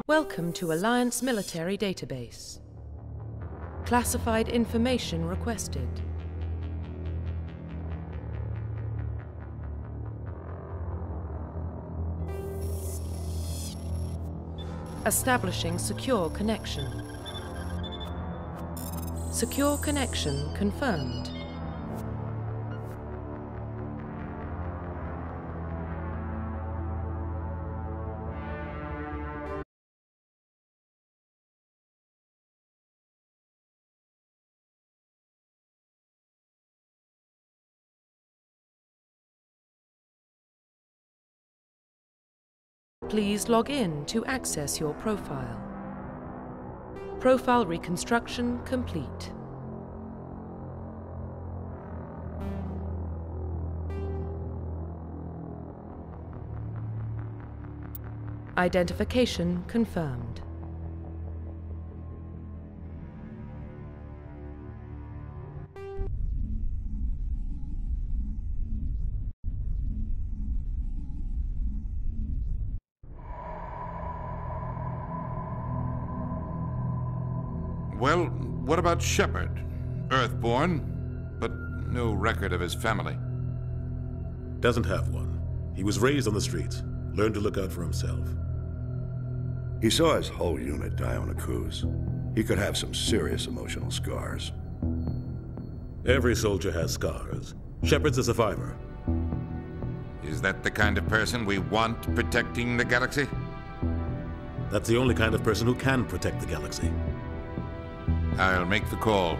Welcome to Alliance Military Database. Classified information requested. Establishing secure connection. Secure connection confirmed. Please log in to access your profile. Profile reconstruction complete. Identification confirmed. Well, what about Shepard? Earthborn, but no record of his family. Doesn't have one. He was raised on the streets. Learned to look out for himself. He saw his whole unit die on a cruise. He could have some serious emotional scars. Every soldier has scars. Shepard's a survivor. Is that the kind of person we want protecting the galaxy? That's the only kind of person who can protect the galaxy. I'll make the call.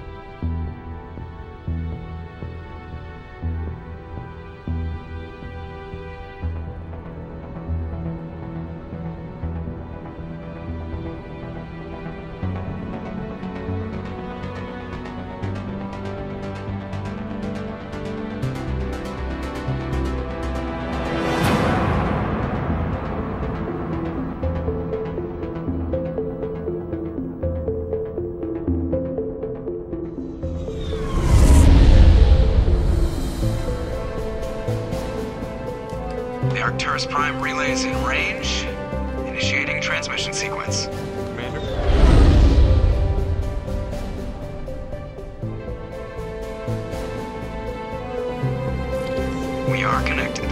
Arcturus Prime relays in range. Initiating transmission sequence. Commander? We are connected.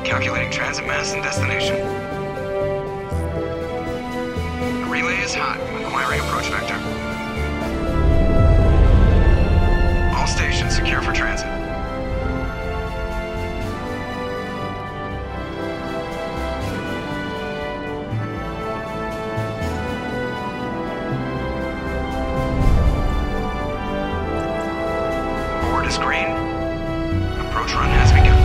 Calculating transit mass and destination. The relay is hot. Acquiring approach vector. All stations secure for transit. Green. Approach run has begun.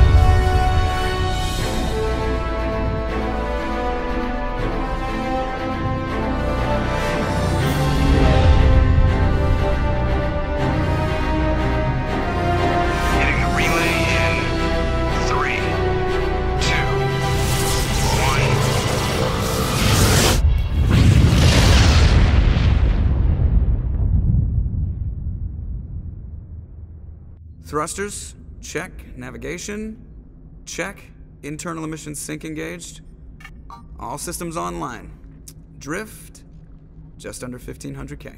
Hitting the relay in 3, 2, 1. Thrusters, check. Navigation, check. Internal emissions sync engaged. All systems online. Drift, just under 1500K.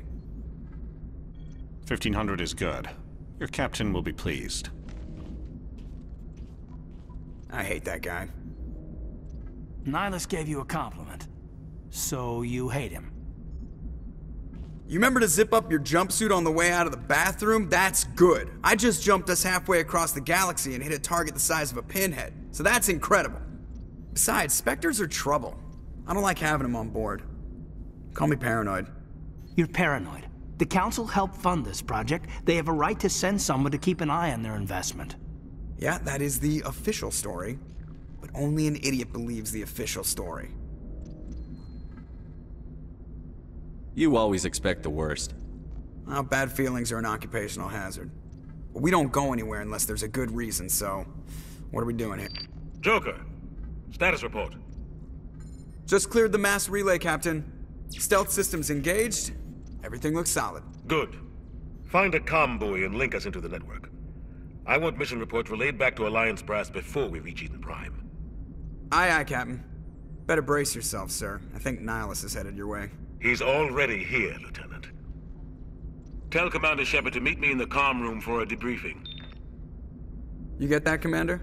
1500 is good. Your captain will be pleased. I hate that guy. Nihilus gave you a compliment. So you hate him. You remember to zip up your jumpsuit on the way out of the bathroom? That's good. I just jumped us halfway across the galaxy and hit a target the size of a pinhead. So that's incredible. Besides, Spectres are trouble. I don't like having them on board. Call me paranoid. You're paranoid. The Council helped fund this project. They have a right to send someone to keep an eye on their investment. Yeah, that is the official story. But only an idiot believes the official story. You always expect the worst. Well, bad feelings are an occupational hazard. But we don't go anywhere unless there's a good reason, so... what are we doing here? Joker, status report. Just cleared the mass relay, Captain. Stealth systems engaged. Everything looks solid. Good. Find a comm buoy and link us into the network. I want mission reports relayed back to Alliance brass before we reach Eden Prime. Aye, aye, Captain. Better brace yourself, sir. I think Nihilus is headed your way. He's already here, Lieutenant. Tell Commander Shepard to meet me in the comm room for a debriefing. You get that, Commander?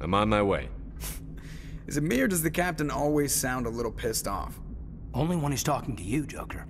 I'm on my way. Is it me or does the captain always sound a little pissed off? Only when he's talking to you, Joker.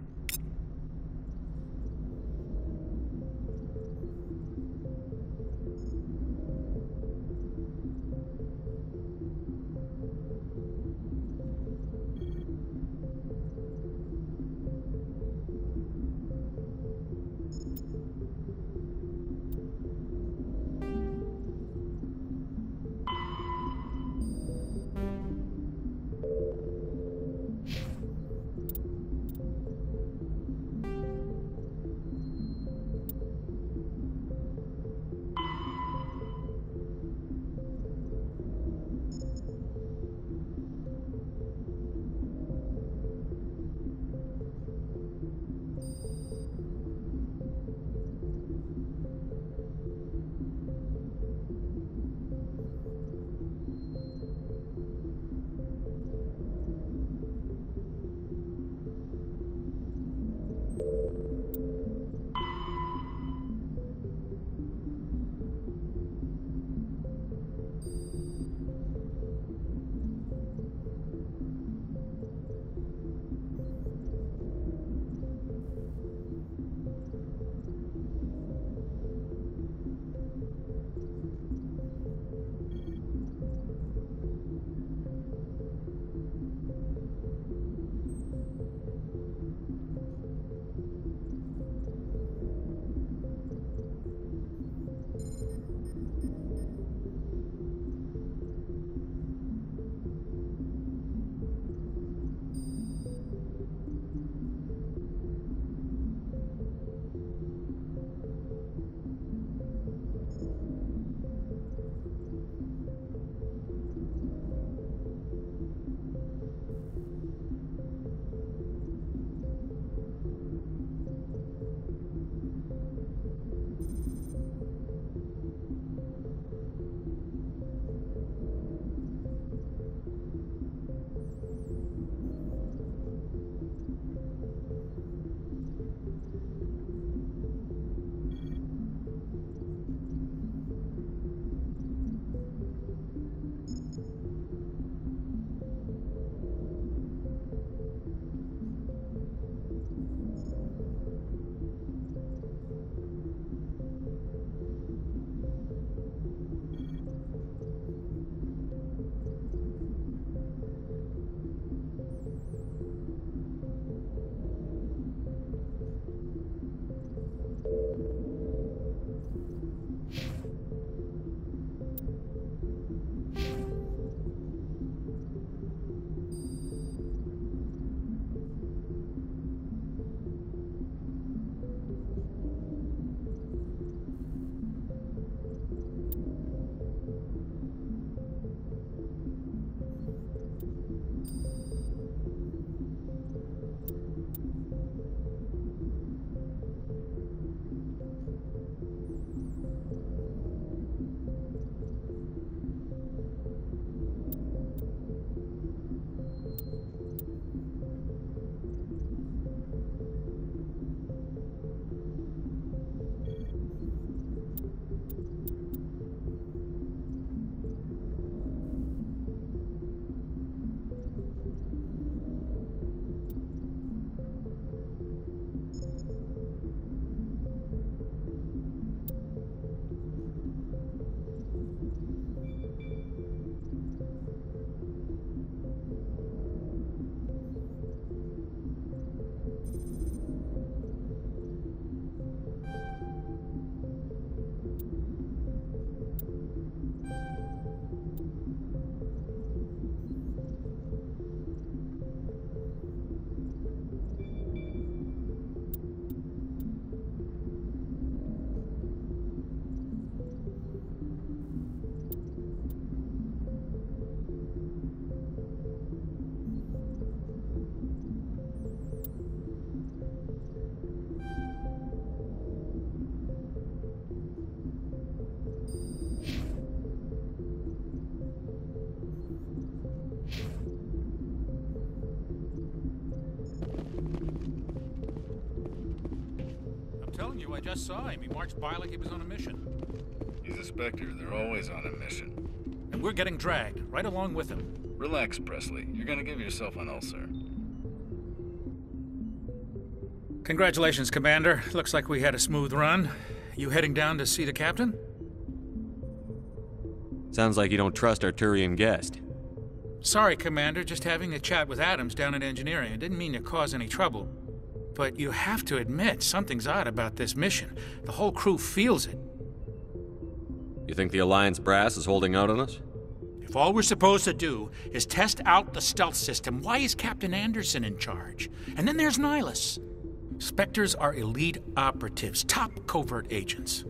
I just saw him. He marched by like he was on a mission. He's a Spectre. They're always on a mission. And we're getting dragged, right along with him. Relax, Presley. You're gonna give yourself an ulcer. Congratulations, Commander. Looks like we had a smooth run. You heading down to see the captain? Sounds like you don't trust our Turian guest. Sorry, Commander. Just having a chat with Adams down at engineering. I didn't mean to cause any trouble. But you have to admit, something's odd about this mission. The whole crew feels it. You think the Alliance brass is holding out on us? If all we're supposed to do is test out the stealth system, why is Captain Anderson in charge? And then there's Nihilus. Spectres are elite operatives, top covert agents.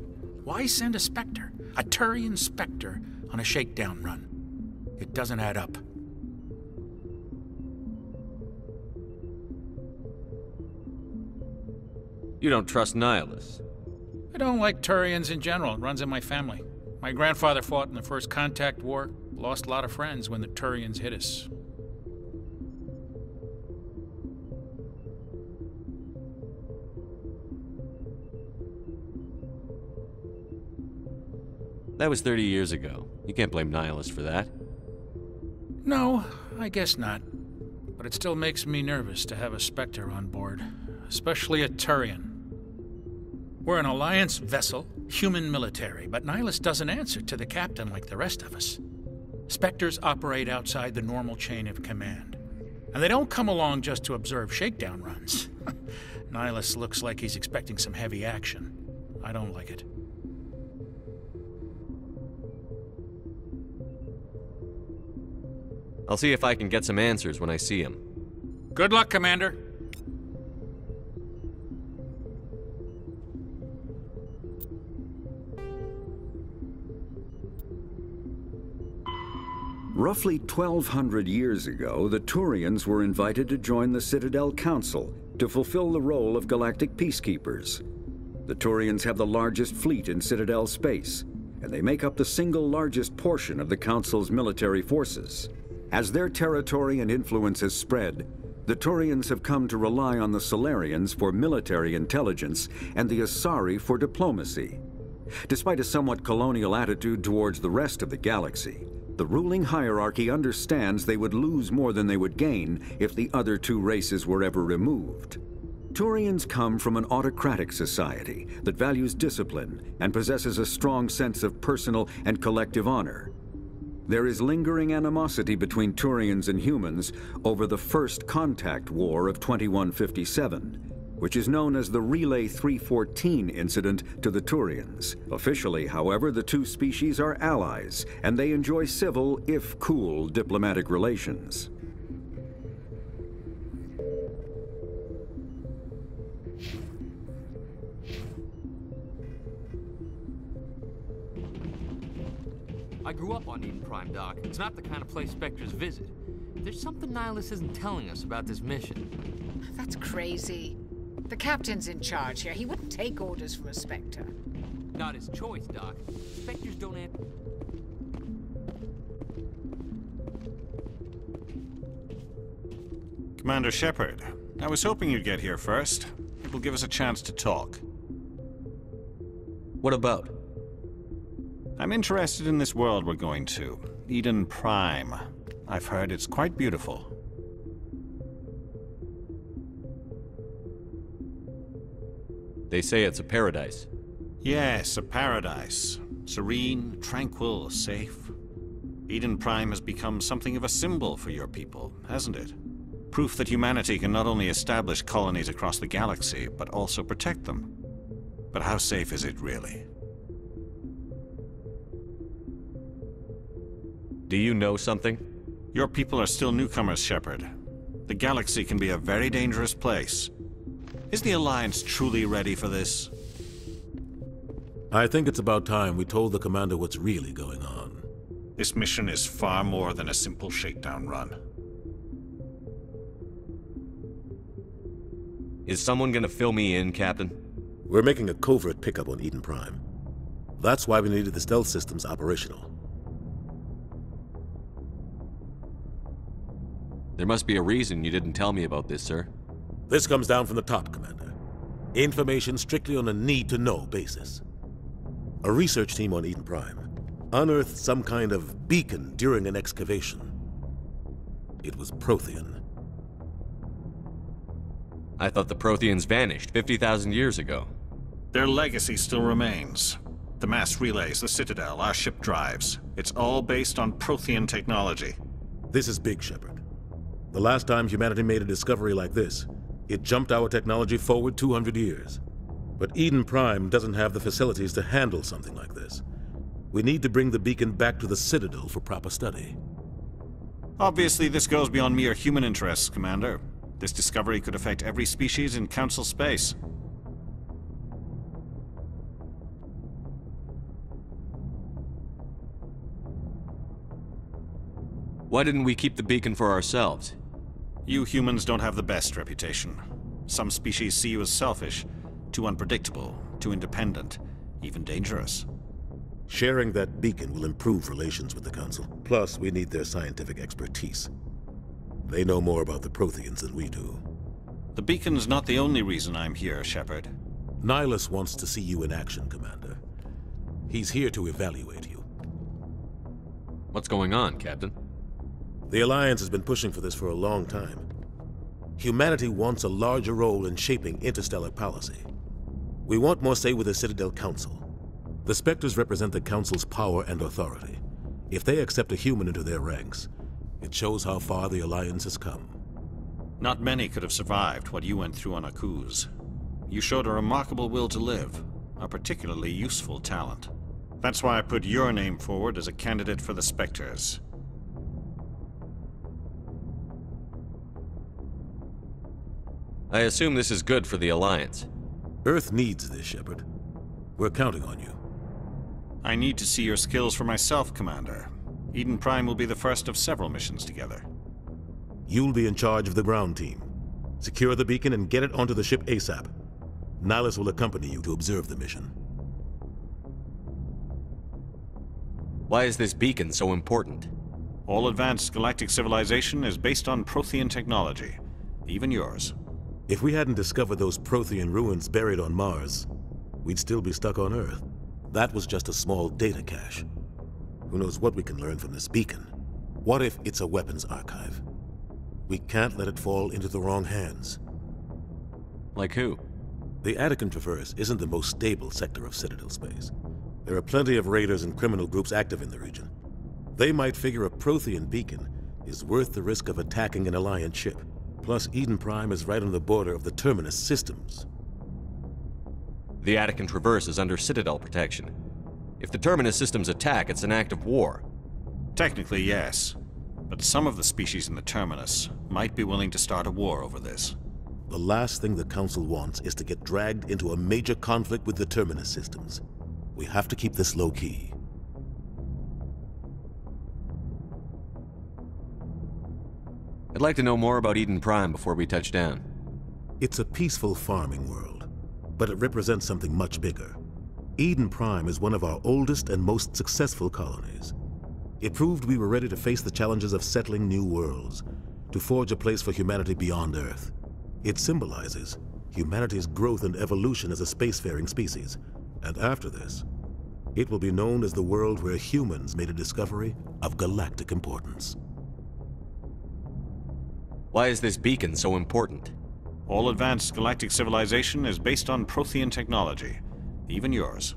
Why send a Spectre, a Turian Spectre, on a shakedown run? It doesn't add up. You don't trust Nihilus? I don't like Turians in general. It runs in my family. My grandfather fought in the First Contact War, lost a lot of friends when the Turians hit us. That was 30 years ago. You can't blame Nihilus for that. No, I guess not. But it still makes me nervous to have a Spectre on board, especially a Turian. We're an Alliance vessel, human military, but Nihilus doesn't answer to the captain like the rest of us. Spectres operate outside the normal chain of command. And they don't come along just to observe shakedown runs. Nihilus looks like he's expecting some heavy action. I don't like it. I'll see if I can get some answers when I see him. Good luck, Commander. Roughly 1,200 years ago, the Turians were invited to join the Citadel Council to fulfill the role of galactic peacekeepers. The Turians have the largest fleet in Citadel space, and they make up the single largest portion of the Council's military forces. As their territory and influence has spread, the Turians have come to rely on the Solarians for military intelligence and the Asari for diplomacy. Despite a somewhat colonial attitude towards the rest of the galaxy, the ruling hierarchy understands they would lose more than they would gain if the other two races were ever removed. Turians come from an autocratic society that values discipline and possesses a strong sense of personal and collective honor. There is lingering animosity between Turians and humans over the First Contact War of 2157, which is known as the Relay 314 incident to the Turians. Officially, however, the two species are allies, and they enjoy civil, if cool, diplomatic relations. I grew up on Eden Prime, Doc. It's not the kind of place Spectres visit. There's something Nihilus isn't telling us about this mission. That's crazy. The captain's in charge here. He wouldn't take orders from a Spectre. Not his choice, Doc. Spectres don't answer. Commander Shepard, I was hoping you'd get here first. It will give us a chance to talk. What about? I'm interested in this world we're going to, Eden Prime. I've heard it's quite beautiful. They say it's a paradise. Yes, a paradise. Serene, tranquil, safe. Eden Prime has become something of a symbol for your people, hasn't it? Proof that humanity can not only establish colonies across the galaxy, but also protect them. But how safe is it really? Do you know something? Your people are still newcomers, Shepard. The galaxy can be a very dangerous place. Is the Alliance truly ready for this? I think it's about time we told the commander what's really going on. This mission is far more than a simple shakedown run. Is someone gonna fill me in, Captain? We're making a covert pickup on Eden Prime. That's why we needed the stealth systems operational. There must be a reason you didn't tell me about this, sir. This comes down from the top, Commander. Information strictly on a need-to-know basis. A research team on Eden Prime unearthed some kind of beacon during an excavation. It was Prothean. I thought the Protheans vanished 50,000 years ago. Their legacy still remains. The mass relays, the Citadel, our ship drives. It's all based on Prothean technology. This is big, Shepard. The last time humanity made a discovery like this, it jumped our technology forward 200 years. But Eden Prime doesn't have the facilities to handle something like this. We need to bring the beacon back to the Citadel for proper study. Obviously, this goes beyond mere human interests, Commander. This discovery could affect every species in Council space. Why didn't we keep the beacon for ourselves? You humans don't have the best reputation. Some species see you as selfish, too unpredictable, too independent, even dangerous. Sharing that beacon will improve relations with the Council. Plus, we need their scientific expertise. They know more about the Protheans than we do. The beacon's not the only reason I'm here, Shepard. Nihilus wants to see you in action, Commander. He's here to evaluate you. What's going on, Captain? The Alliance has been pushing for this for a long time. Humanity wants a larger role in shaping interstellar policy. We want more say with the Citadel Council. The Spectres represent the Council's power and authority. If they accept a human into their ranks, it shows how far the Alliance has come. Not many could have survived what you went through on Akuz. You showed a remarkable will to live, a particularly useful talent. That's why I put your name forward as a candidate for the Spectres. I assume this is good for the Alliance. Earth needs this, Shepard. We're counting on you. I need to see your skills for myself, Commander. Eden Prime will be the first of several missions together. You'll be in charge of the ground team. Secure the beacon and get it onto the ship ASAP. Nihilus will accompany you to observe the mission. Why is this beacon so important? All advanced galactic civilization is based on Prothean technology, even yours. If we hadn't discovered those Prothean ruins buried on Mars, we'd still be stuck on Earth. That was just a small data cache. Who knows what we can learn from this beacon? What if it's a weapons archive? We can't let it fall into the wrong hands. Like who? The Attican Traverse isn't the most stable sector of Citadel space. There are plenty of raiders and criminal groups active in the region. They might figure a Prothean beacon is worth the risk of attacking an Alliance ship. Plus, Eden Prime is right on the border of the Terminus systems. The Attican Traverse is under Citadel protection. If the Terminus systems attack, it's an act of war. Technically, yes. But some of the species in the Terminus might be willing to start a war over this. The last thing the Council wants is to get dragged into a major conflict with the Terminus systems. We have to keep this low-key. I'd like to know more about Eden Prime before we touch down. It's a peaceful farming world, but it represents something much bigger. Eden Prime is one of our oldest and most successful colonies. It proved we were ready to face the challenges of settling new worlds, to forge a place for humanity beyond Earth. It symbolizes humanity's growth and evolution as a spacefaring species. And after this, it will be known as the world where humans made a discovery of galactic importance. Why is this beacon so important? All advanced galactic civilization is based on Prothean technology, even yours.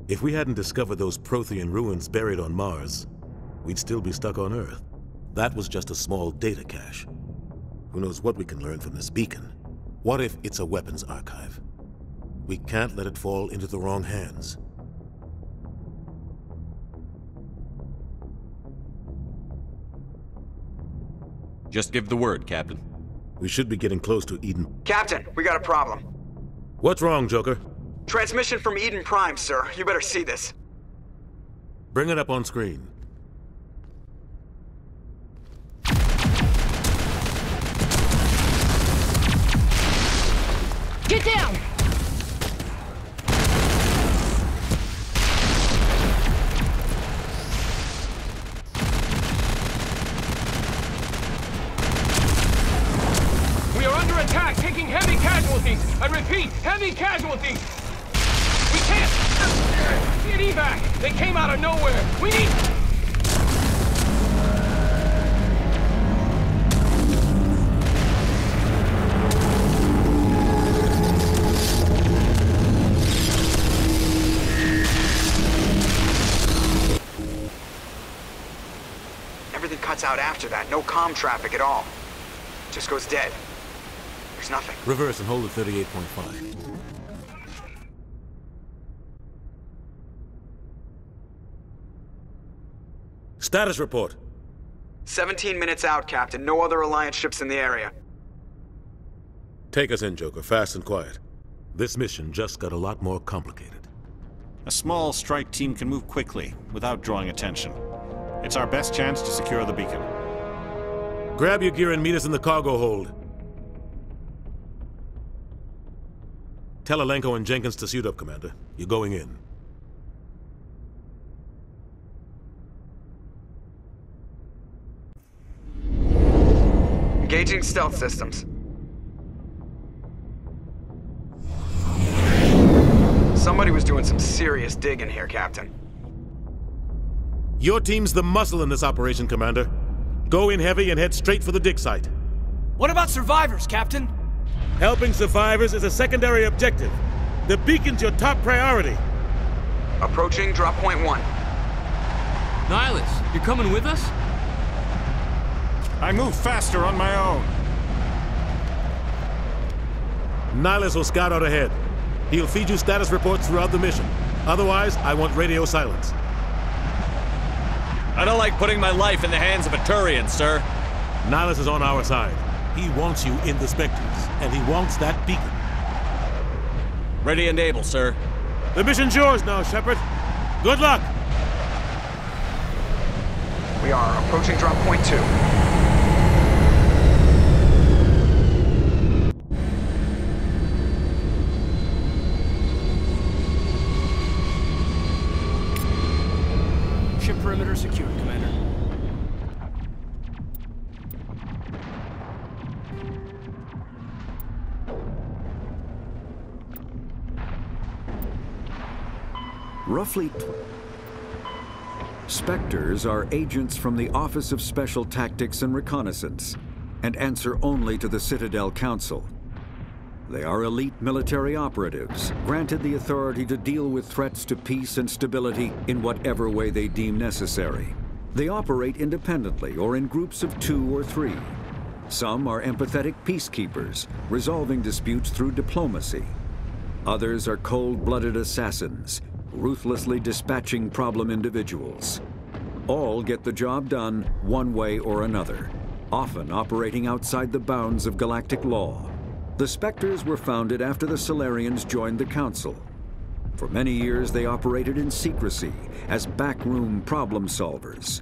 If we hadn't discovered those Prothean ruins buried on Mars, we'd still be stuck on Earth. That was just a small data cache. Who knows what we can learn from this beacon? What if it's a weapons archive? We can't let it fall into the wrong hands. Just give the word, Captain. We should be getting close to Eden. Captain, we got a problem. What's wrong, Joker? Transmission from Eden Prime, sir. You better see this. Bring it up on screen. Get down! We are under attack, taking heavy casualties. I repeat, heavy heavy casualties! We can't get evac! They came out of nowhere! We need... Everything cuts out after that. No comm traffic at all. Just goes dead. There's nothing. Reverse and hold at 38.5. Status report. 17 minutes out, Captain. No other Alliance ships in the area. Take us in, Joker. Fast and quiet. This mission just got a lot more complicated. A small strike team can move quickly, without drawing attention. It's our best chance to secure the beacon. Grab your gear and meet us in the cargo hold. Tell Alenko and Jenkins to suit up, Commander. You're going in. Engaging stealth systems. Somebody was doing some serious digging here, Captain. Your team's the muscle in this operation, Commander. Go in heavy and head straight for the dig site. What about survivors, Captain? Helping survivors is a secondary objective. The beacon's your top priority. Approaching drop point 1. Nihilus, you're coming with us? I move faster on my own. Nihilus will scout out ahead. He'll feed you status reports throughout the mission. Otherwise, I want radio silence. I don't like putting my life in the hands of a Turian, sir. Nihilus is on our side. He wants you in the Spectres, and he wants that beacon. Ready and able, sir. The mission's yours now, Shepard. Good luck! We are approaching drop point 2. Ship perimeter secured, Commander. Roughly... Spectres are agents from the Office of Special Tactics and Reconnaissance, and answer only to the Citadel Council. They are elite military operatives, granted the authority to deal with threats to peace and stability in whatever way they deem necessary. They operate independently or in groups of 2 or 3. Some are empathetic peacekeepers, resolving disputes through diplomacy. Others are cold-blooded assassins, ruthlessly dispatching problem individuals. All get the job done one way or another, often operating outside the bounds of galactic law. The Spectres were founded after the Solarians joined the Council. For many years, they operated in secrecy as backroom problem solvers.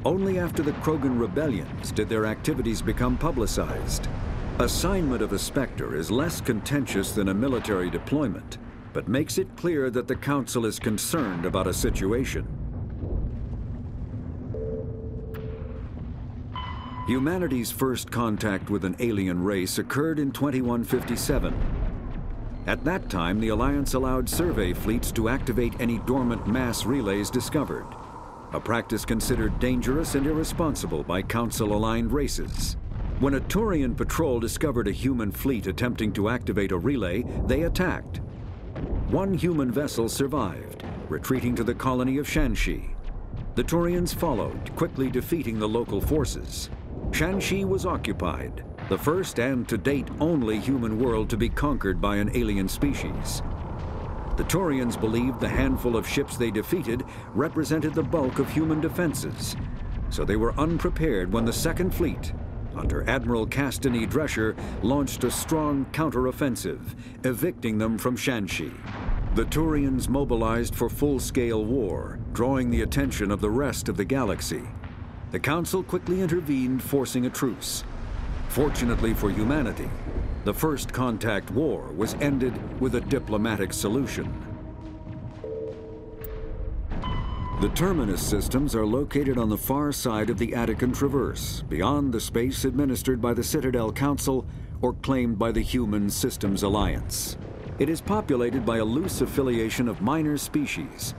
Only after the Krogan rebellions did their activities become publicized. Assignment of a Spectre is less contentious than a military deployment, but makes it clear that the Council is concerned about a situation. Humanity's first contact with an alien race occurred in 2157. At that time, the Alliance allowed survey fleets to activate any dormant mass relays discovered, a practice considered dangerous and irresponsible by Council-aligned races. When a Turian patrol discovered a human fleet attempting to activate a relay, they attacked. One human vessel survived, retreating to the colony of Shanxi. The Turians followed, quickly defeating the local forces. Shanxi was occupied, the first and to date only human world to be conquered by an alien species. The Turians believed the handful of ships they defeated represented the bulk of human defenses, so they were unprepared when the Second Fleet, under Admiral Castany Drescher, launched a strong counteroffensive, evicting them from Shanxi. The Turians mobilized for full-scale war, drawing the attention of the rest of the galaxy. The Council quickly intervened, forcing a truce. Fortunately for humanity, the First Contact War was ended with a diplomatic solution. The Terminus systems are located on the far side of the Attican Traverse, beyond the space administered by the Citadel Council or claimed by the Human Systems Alliance. It is populated by a loose affiliation of minor species,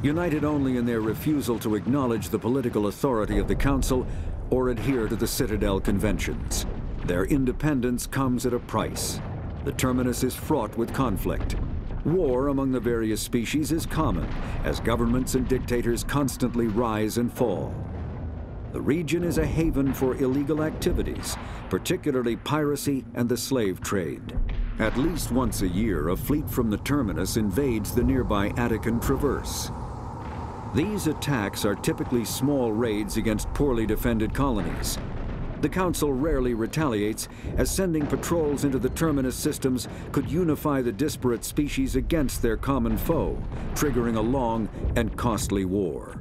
united only in their refusal to acknowledge the political authority of the Council or adhere to the Citadel conventions. Their independence comes at a price. The terminus is fraught with conflict. War among the various species is common, as governments and dictators constantly rise and fall. The region is a haven for illegal activities, particularly piracy and the slave trade. At least once a year, a fleet from the terminus invades the nearby Attican Traverse. These attacks are typically small raids against poorly defended colonies. The Council rarely retaliates, as sending patrols into the terminus systems could unify the disparate species against their common foe, triggering a long and costly war.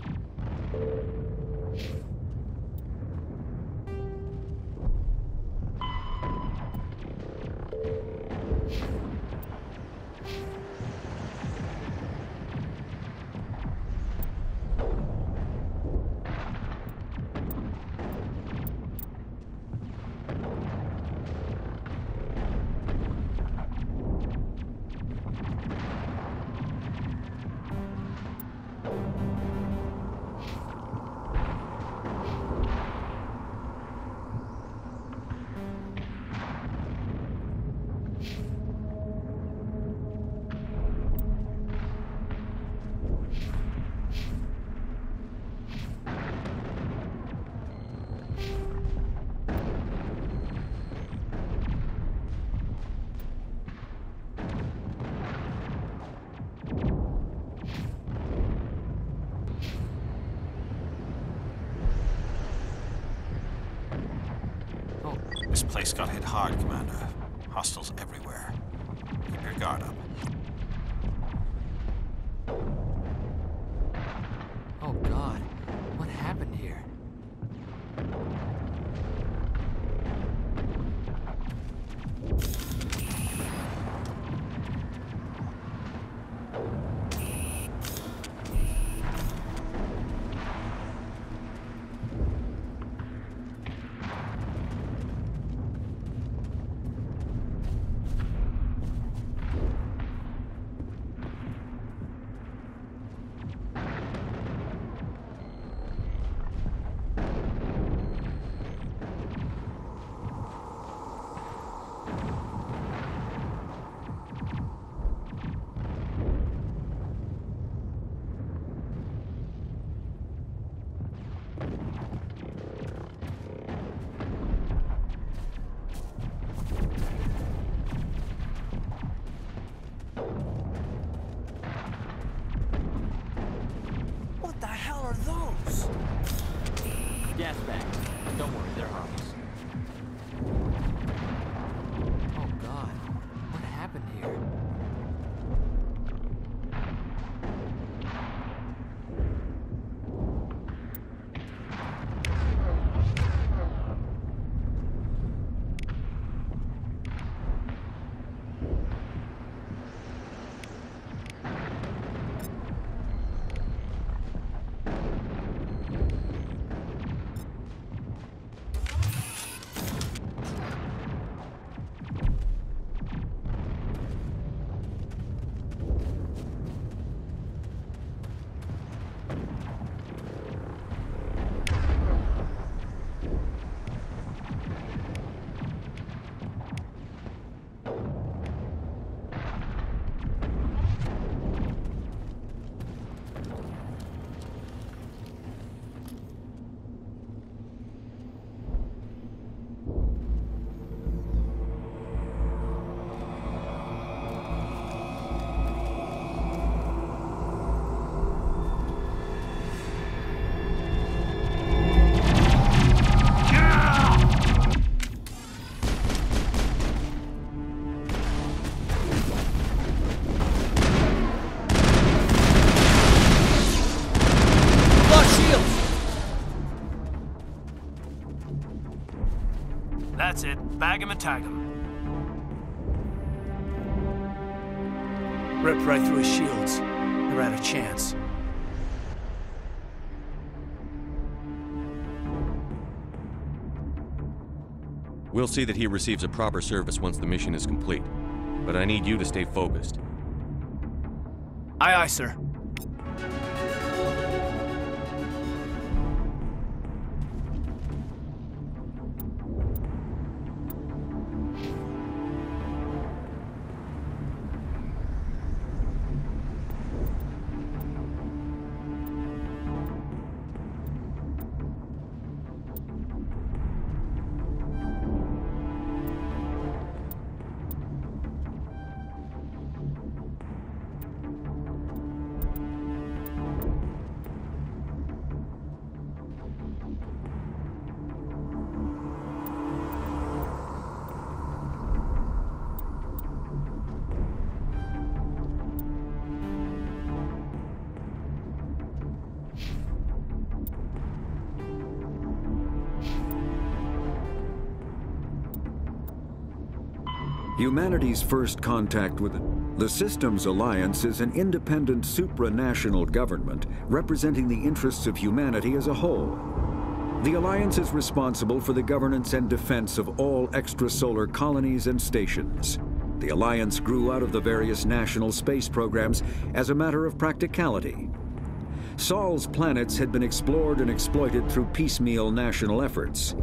This place got hit hard, Commander. Hostiles everywhere. Keep your guard up. Oh God, what happened here? What the hell are those? Gas bags. Don't worry, they're harmless. Oh God, what happened here? That's it. Bag 'em and tag 'em. Ripped right through his shields. Never had a chance. We'll see that he receives a proper service once the mission is complete. but I need you to stay focused. Aye, aye, sir. Humanity's first contact with the Systems Alliance is an independent supranational government representing the interests of humanity as a whole. The Alliance is responsible for the governance and defense of all extrasolar colonies and stations. The Alliance grew out of the various national space programs as a matter of practicality. Sol's planets had been explored and exploited through piecemeal national efforts.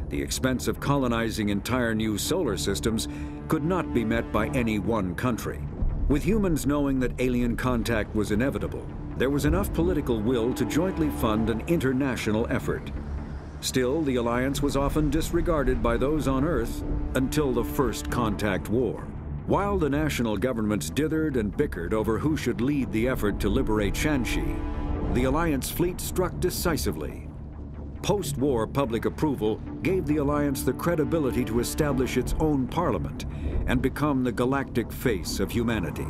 The expense of colonizing entire new solar systems could not be met by any one country. With humans knowing that alien contact was inevitable, there was enough political will to jointly fund an international effort. Still, the Alliance was often disregarded by those on Earth until the First Contact War. While the national governments dithered and bickered over who should lead the effort to liberate Shanxi, the Alliance fleet struck decisively. Post-war public approval gave the Alliance the credibility to establish its own parliament and become the galactic face of humanity.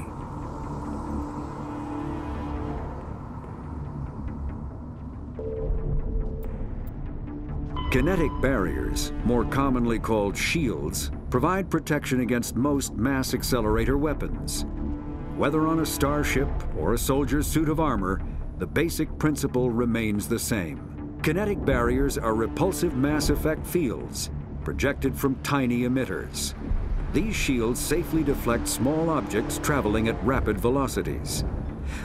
Kinetic barriers, more commonly called shields, provide protection against most mass accelerator weapons. Whether on a starship or a soldier's suit of armor, the basic principle remains the same. Kinetic barriers are repulsive mass effect fields, projected from tiny emitters. These shields safely deflect small objects traveling at rapid velocities.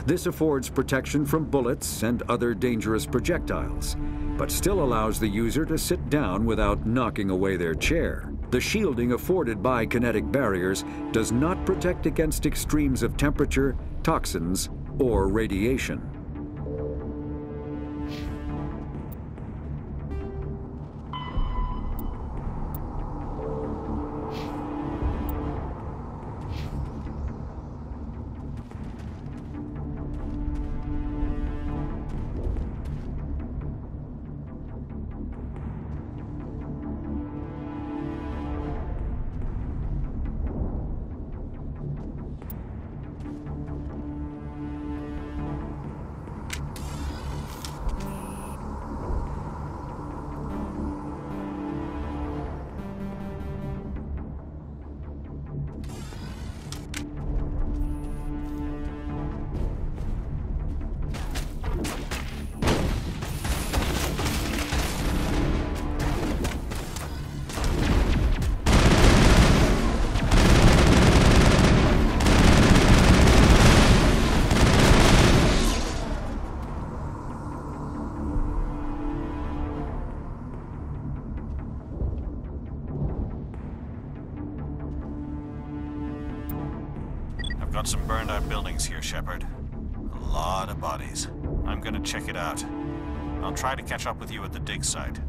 This affords protection from bullets and other dangerous projectiles, but still allows the user to sit down without knocking away their chair. The shielding afforded by kinetic barriers does not protect against extremes of temperature, toxins, or radiation. Got some burned out buildings here, Shepard. A lot of bodies. I'm gonna check it out. I'll try to catch up with you at the dig site.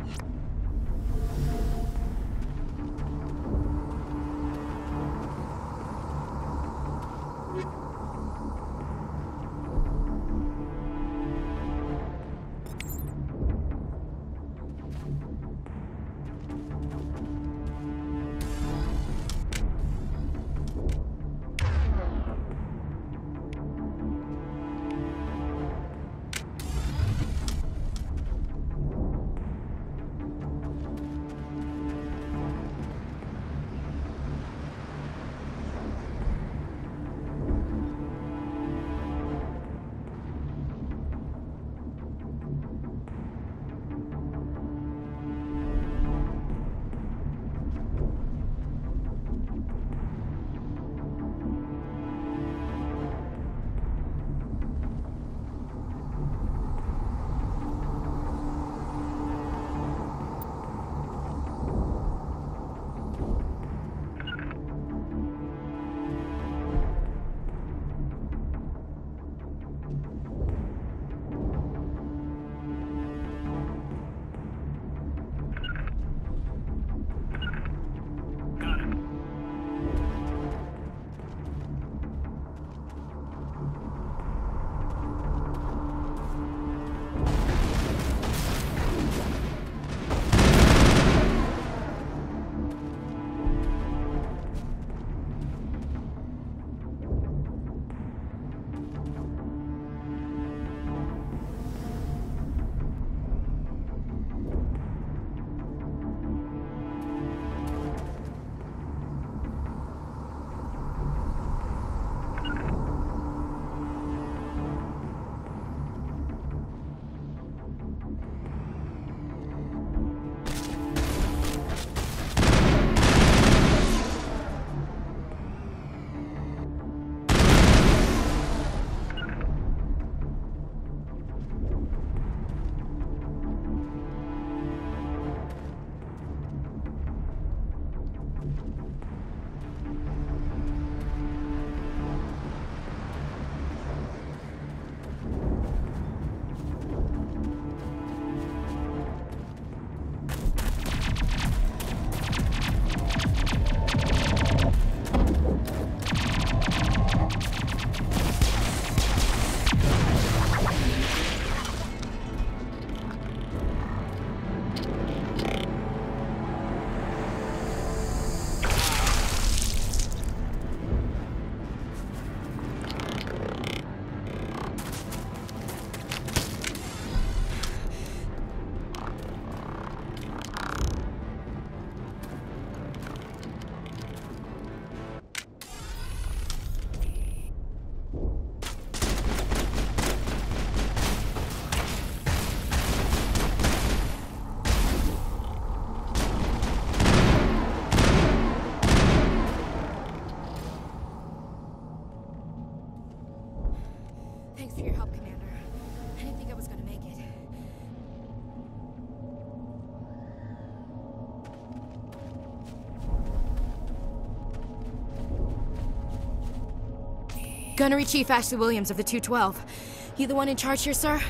Gunnery Chief Ashley Williams of the 212. You the one in charge here, sir?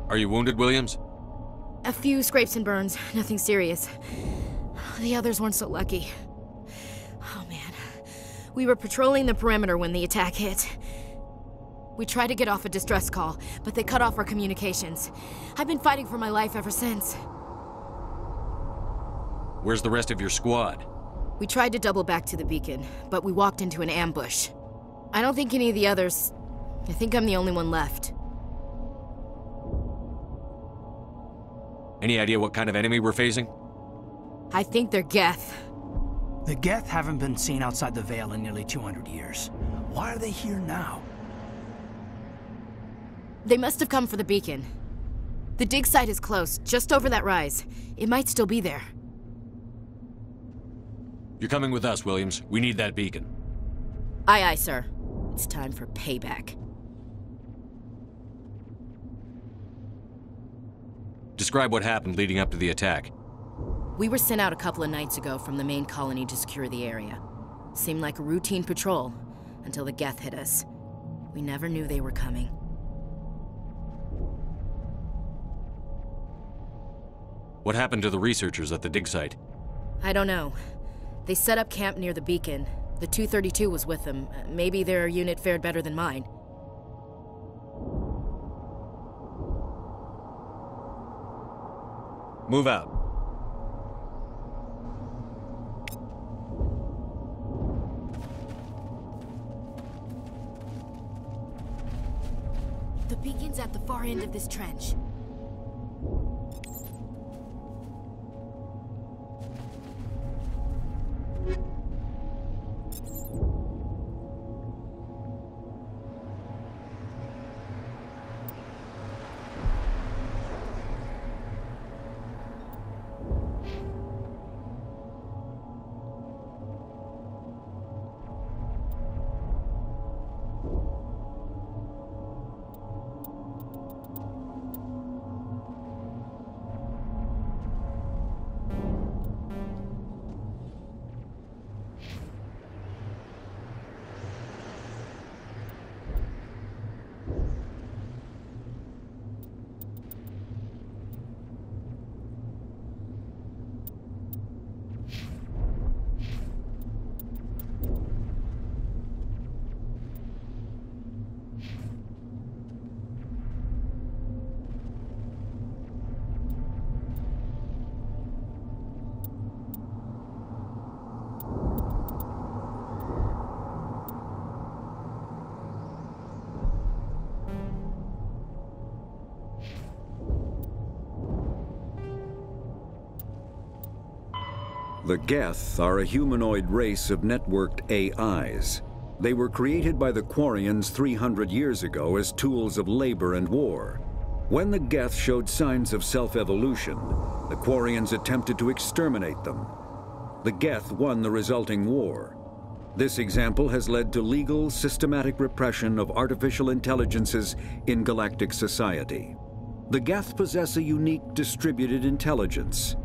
Are you wounded, Williams? A few scrapes and burns, nothing serious. The others weren't so lucky. Oh man. We were patrolling the perimeter when the attack hit. We tried to get off a distress call, but they cut off our communications. I've been fighting for my life ever since. Where's the rest of your squad? We tried to double back to the beacon, but we walked into an ambush. I don't think any of the others... I think I'm the only one left. Any idea what kind of enemy we're facing? I think they're Geth. The Geth haven't been seen outside the Veil in nearly 200 years. Why are they here now? They must have come for the beacon. The dig site is close, just over that rise. It might still be there. You're coming with us, Williams. We need that beacon. Aye, aye, sir. It's time for payback. Describe what happened leading up to the attack. We were sent out a couple of nights ago from the main colony to secure the area. Seemed like a routine patrol, until the Geth hit us. We never knew they were coming. What happened to the researchers at the dig site? I don't know. They set up camp near the beacon. The 232 was with them. Maybe their unit fared better than mine. Move out. The beacon's at the far end of this trench. The Geth are a humanoid race of networked AIs. They were created by the Quarians 300 years ago as tools of labor and war. When the Geth showed signs of self-evolution, the Quarians attempted to exterminate them. The Geth won the resulting war. This example has led to legal, systematic repression of artificial intelligences in galactic society. The Geth possess a unique distributed intelligence.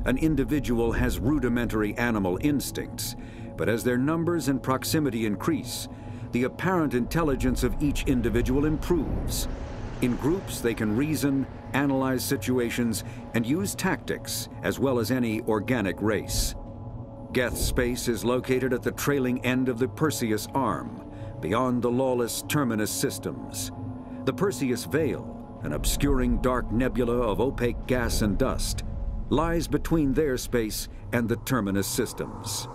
An individual has rudimentary animal instincts, but as their numbers and proximity increase, the apparent intelligence of each individual improves. In groups, they can reason, analyze situations, and use tactics, as well as any organic race. Geth space is located at the trailing end of the Perseus Arm, beyond the lawless Terminus systems. The Perseus Veil, an obscuring dark nebula of opaque gas and dust, lies between their space and the Terminus systems.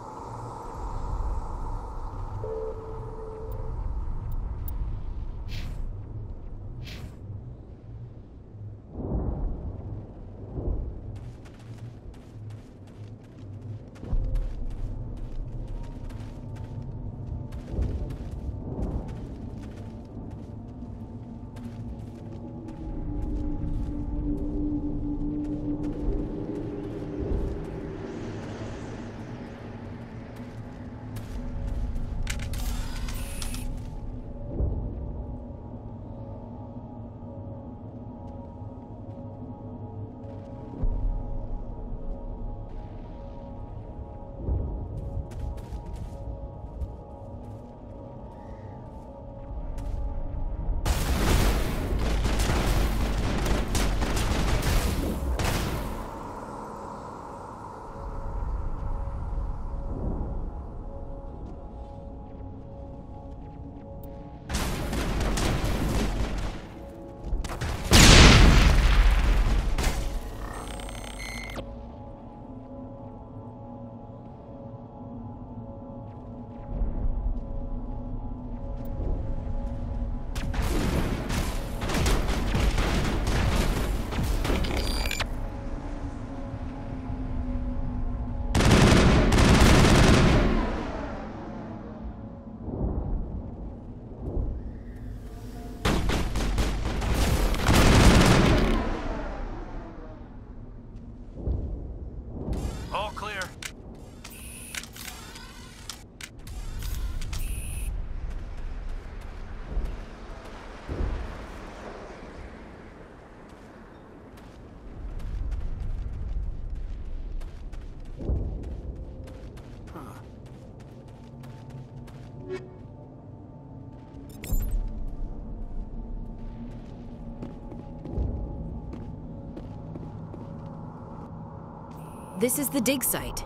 This is the dig site.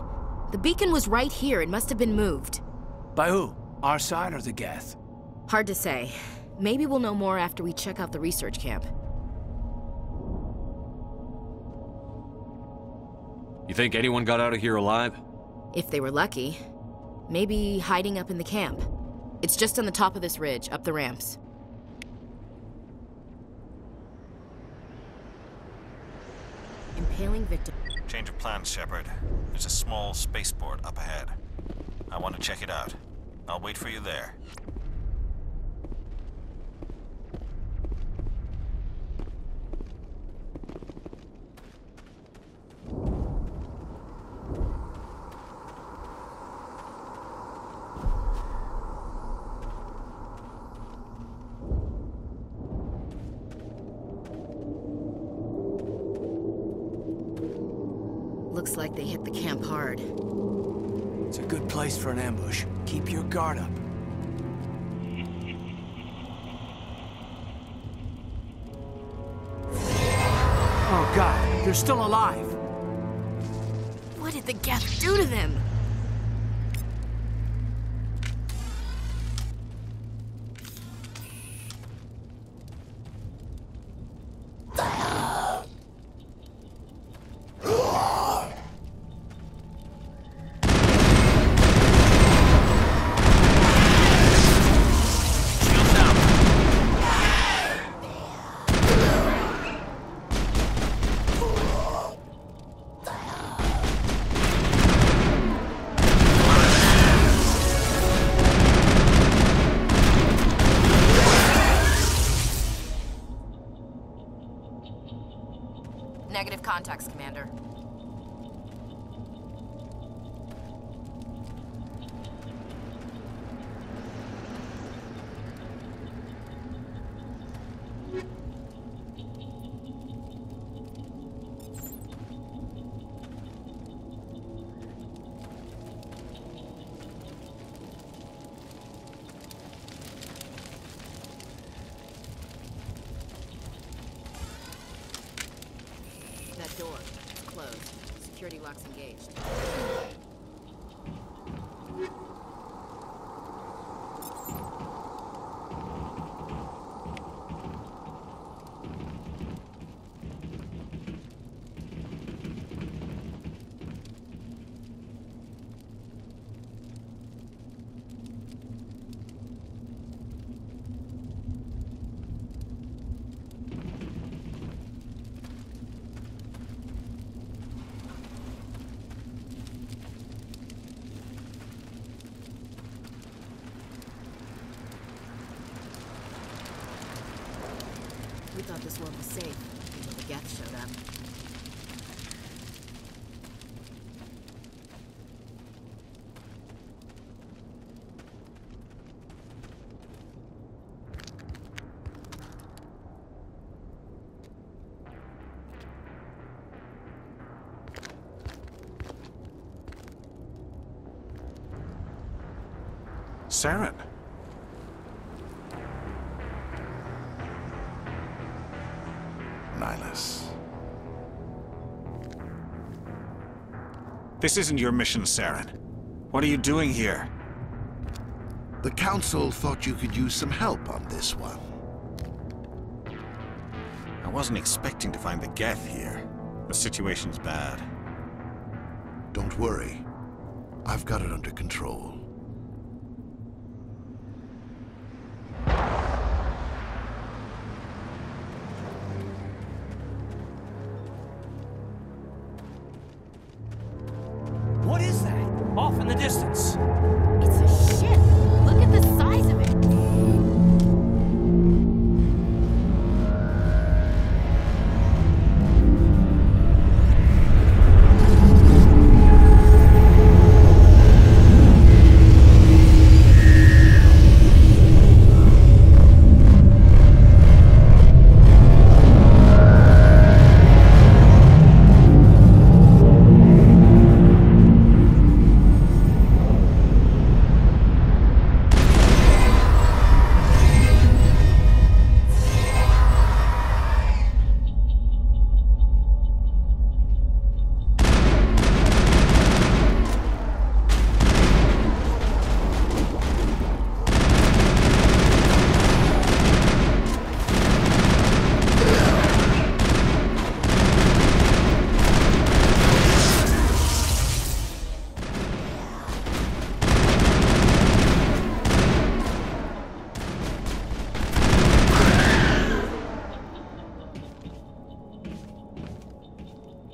The beacon was right here. It must have been moved. By who? Our side or the Geth? Hard to say. Maybe we'll know more after we check out the research camp. You think anyone got out of here alive? If they were lucky. Maybe hiding up in the camp. It's just on the top of this ridge, up the ramps. Impaling victim. Change of plans, Shepard. There's a small spaceport up ahead. I want to check it out. I'll wait for you there. Looks like they hit the camp hard. It's a good place for an ambush. Keep your guard up. Oh God, they're still alive! What did the Geth do to them? Negative contacts, Commander. That door. It's closed. Security lock's engaged. We thought this world was safe until the Geth showed up. Saren. Nihilus. This isn't your mission, Saren. What are you doing here? The Council thought you could use some help on this one. I wasn't expecting to find the Geth here. The situation's bad. Don't worry. I've got it under control. What is that? Off in the distance. It's a ship. Look at the size of it.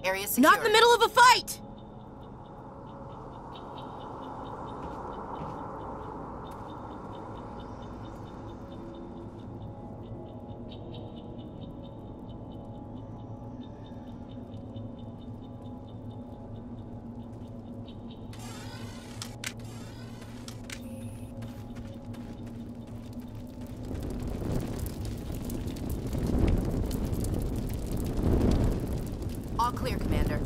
Area secure. Not in the middle of a fight! All clear, Commander.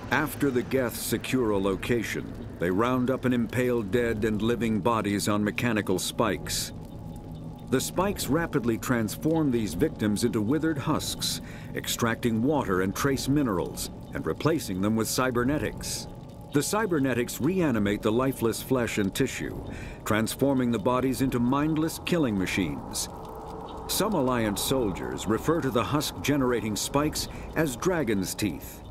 After the Geths secure a location, they round up and impale dead and living bodies on mechanical spikes. The spikes rapidly transform these victims into withered husks, extracting water and trace minerals, and replacing them with cybernetics. The cybernetics reanimate the lifeless flesh and tissue, transforming the bodies into mindless killing machines. Some Alliance soldiers refer to the husk-generating spikes as dragon's teeth,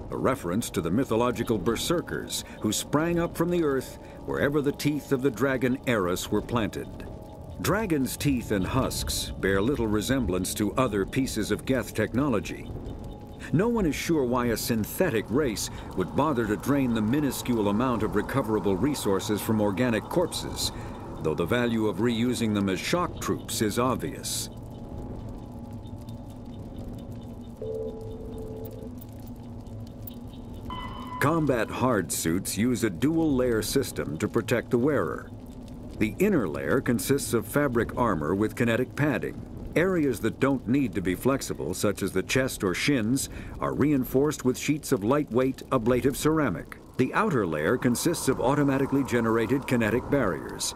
a reference to the mythological berserkers who sprang up from the earth wherever the teeth of the dragon Eris were planted. Dragon's teeth and husks bear little resemblance to other pieces of Geth technology. No one is sure why a synthetic race would bother to drain the minuscule amount of recoverable resources from organic corpses, though the value of reusing them as shock troops is obvious. Combat hard suits use a dual-layer system to protect the wearer. The inner layer consists of fabric armor with kinetic padding. Areas that don't need to be flexible, such as the chest or shins, are reinforced with sheets of lightweight, ablative ceramic. The outer layer consists of automatically generated kinetic barriers.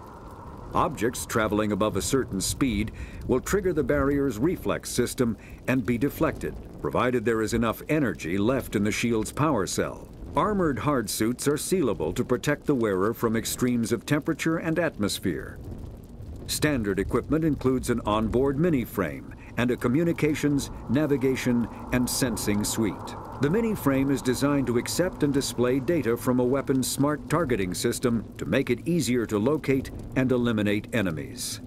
Objects traveling above a certain speed will trigger the barrier's reflex system and be deflected, provided there is enough energy left in the shield's power cell. Armored hard suits are sealable to protect the wearer from extremes of temperature and atmosphere. Standard equipment includes an onboard mini-frame and a communications, navigation, and sensing suite. The mini-frame is designed to accept and display data from a weapon's smart targeting system to make it easier to locate and eliminate enemies.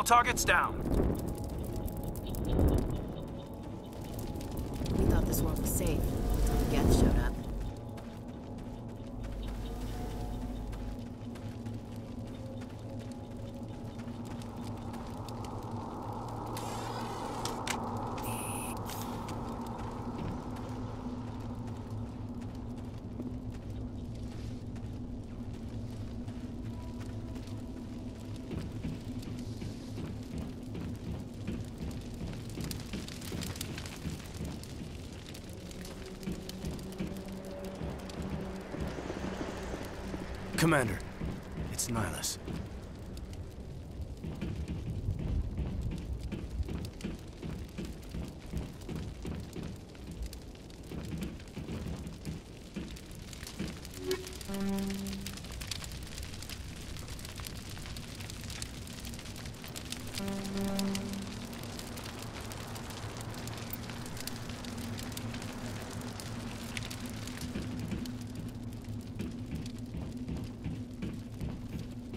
All targets down. We thought this one was safe until the Geth showed up. Commander, it's Nihilus.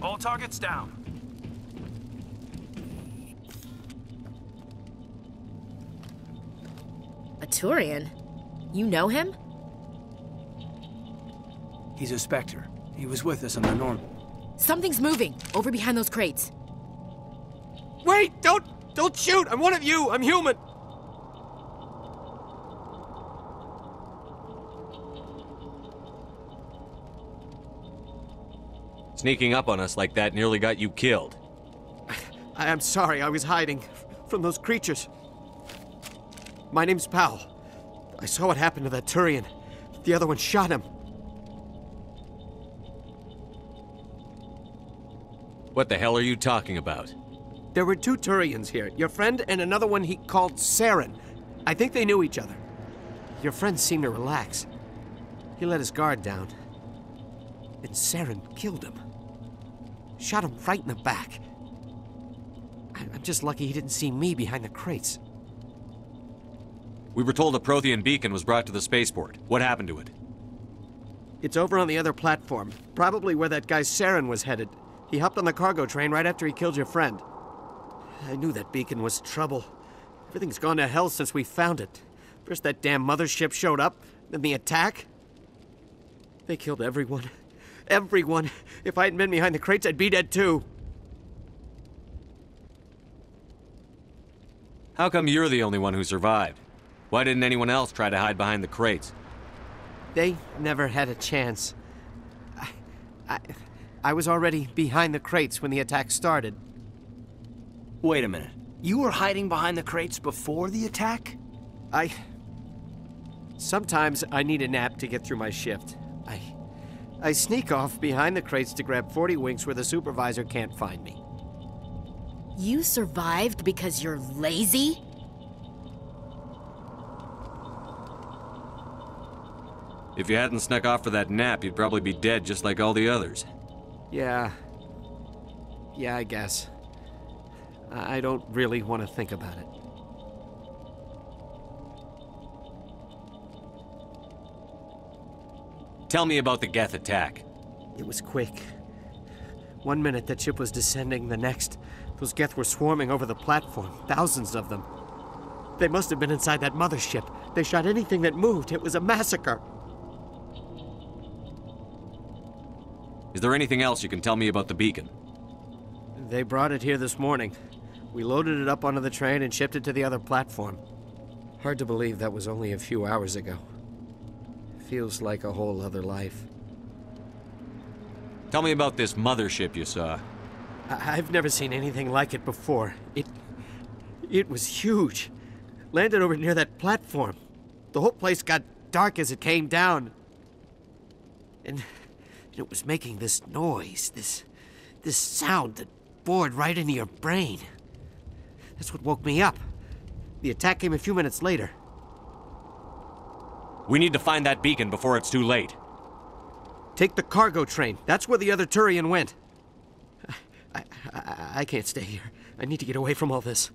All targets down. A Turian? You know him? He's a Spectre. He was with us on the Norm. Something's moving, over behind those crates. Wait! Don't shoot! I'm one of you! I'm human! Sneaking up on us like that nearly got you killed. I'm sorry, I was hiding from those creatures. My name's Powell. I saw what happened to that Turian. The other one shot him. What the hell are you talking about? There were two Turians here. Your friend and another one he called Saren. I think they knew each other. Your friend seemed to relax. He let his guard down. And Saren killed him. Shot him right in the back. I'm just lucky he didn't see me behind the crates. We were told a Prothean beacon was brought to the spaceport. What happened to it? It's over on the other platform. Probably where that guy Saren was headed. He hopped on the cargo train right after he killed your friend. I knew that beacon was trouble. Everything's gone to hell since we found it. First that damn mothership showed up, then the attack. They killed everyone. Everyone. If I hadn't been behind the crates, I'd be dead too. How come you're the only one who survived? Why didn't anyone else try to hide behind the crates? They never had a chance. I was already behind the crates when the attack started. Wait a minute. You were hiding behind the crates before the attack? Sometimes I need a nap to get through my shift. I sneak off behind the crates to grab 40 winks where the supervisor can't find me. You survived because you're lazy? If you hadn't snuck off for that nap, you'd probably be dead just like all the others. Yeah, I guess. I don't really want to think about it. Tell me about the Geth attack. It was quick. 1 minute that ship was descending, the next, those Geth were swarming over the platform, thousands of them. They must have been inside that mothership. They shot anything that moved. It was a massacre. Is there anything else you can tell me about the beacon? They brought it here this morning. We loaded it up onto the train and shipped it to the other platform. Hard to believe that was only a few hours ago. Feels like a whole other life. Tell me about this mothership you saw. I've never seen anything like it before. It was huge. Landed over near that platform. The whole place got dark as it came down. And it was making this noise, this sound that bored right into your brain. That's what woke me up. The attack came a few minutes later. We need to find that beacon before it's too late. Take the cargo train. That's where the other Turian went. I can't stay here. I need to get away from all this.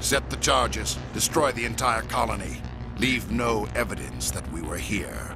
Set the charges. Destroy the entire colony. Leave no evidence that we were here.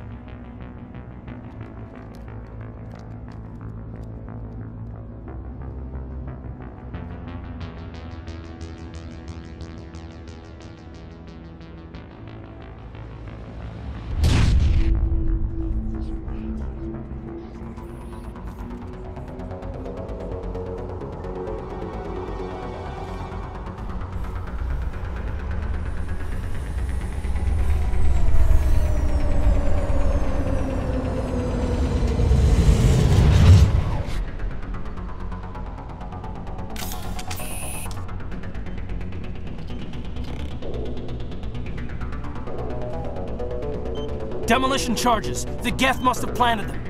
Demolition charges. The Geth must have planted them.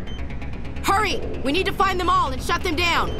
Hurry! We need to find them all and shut them down.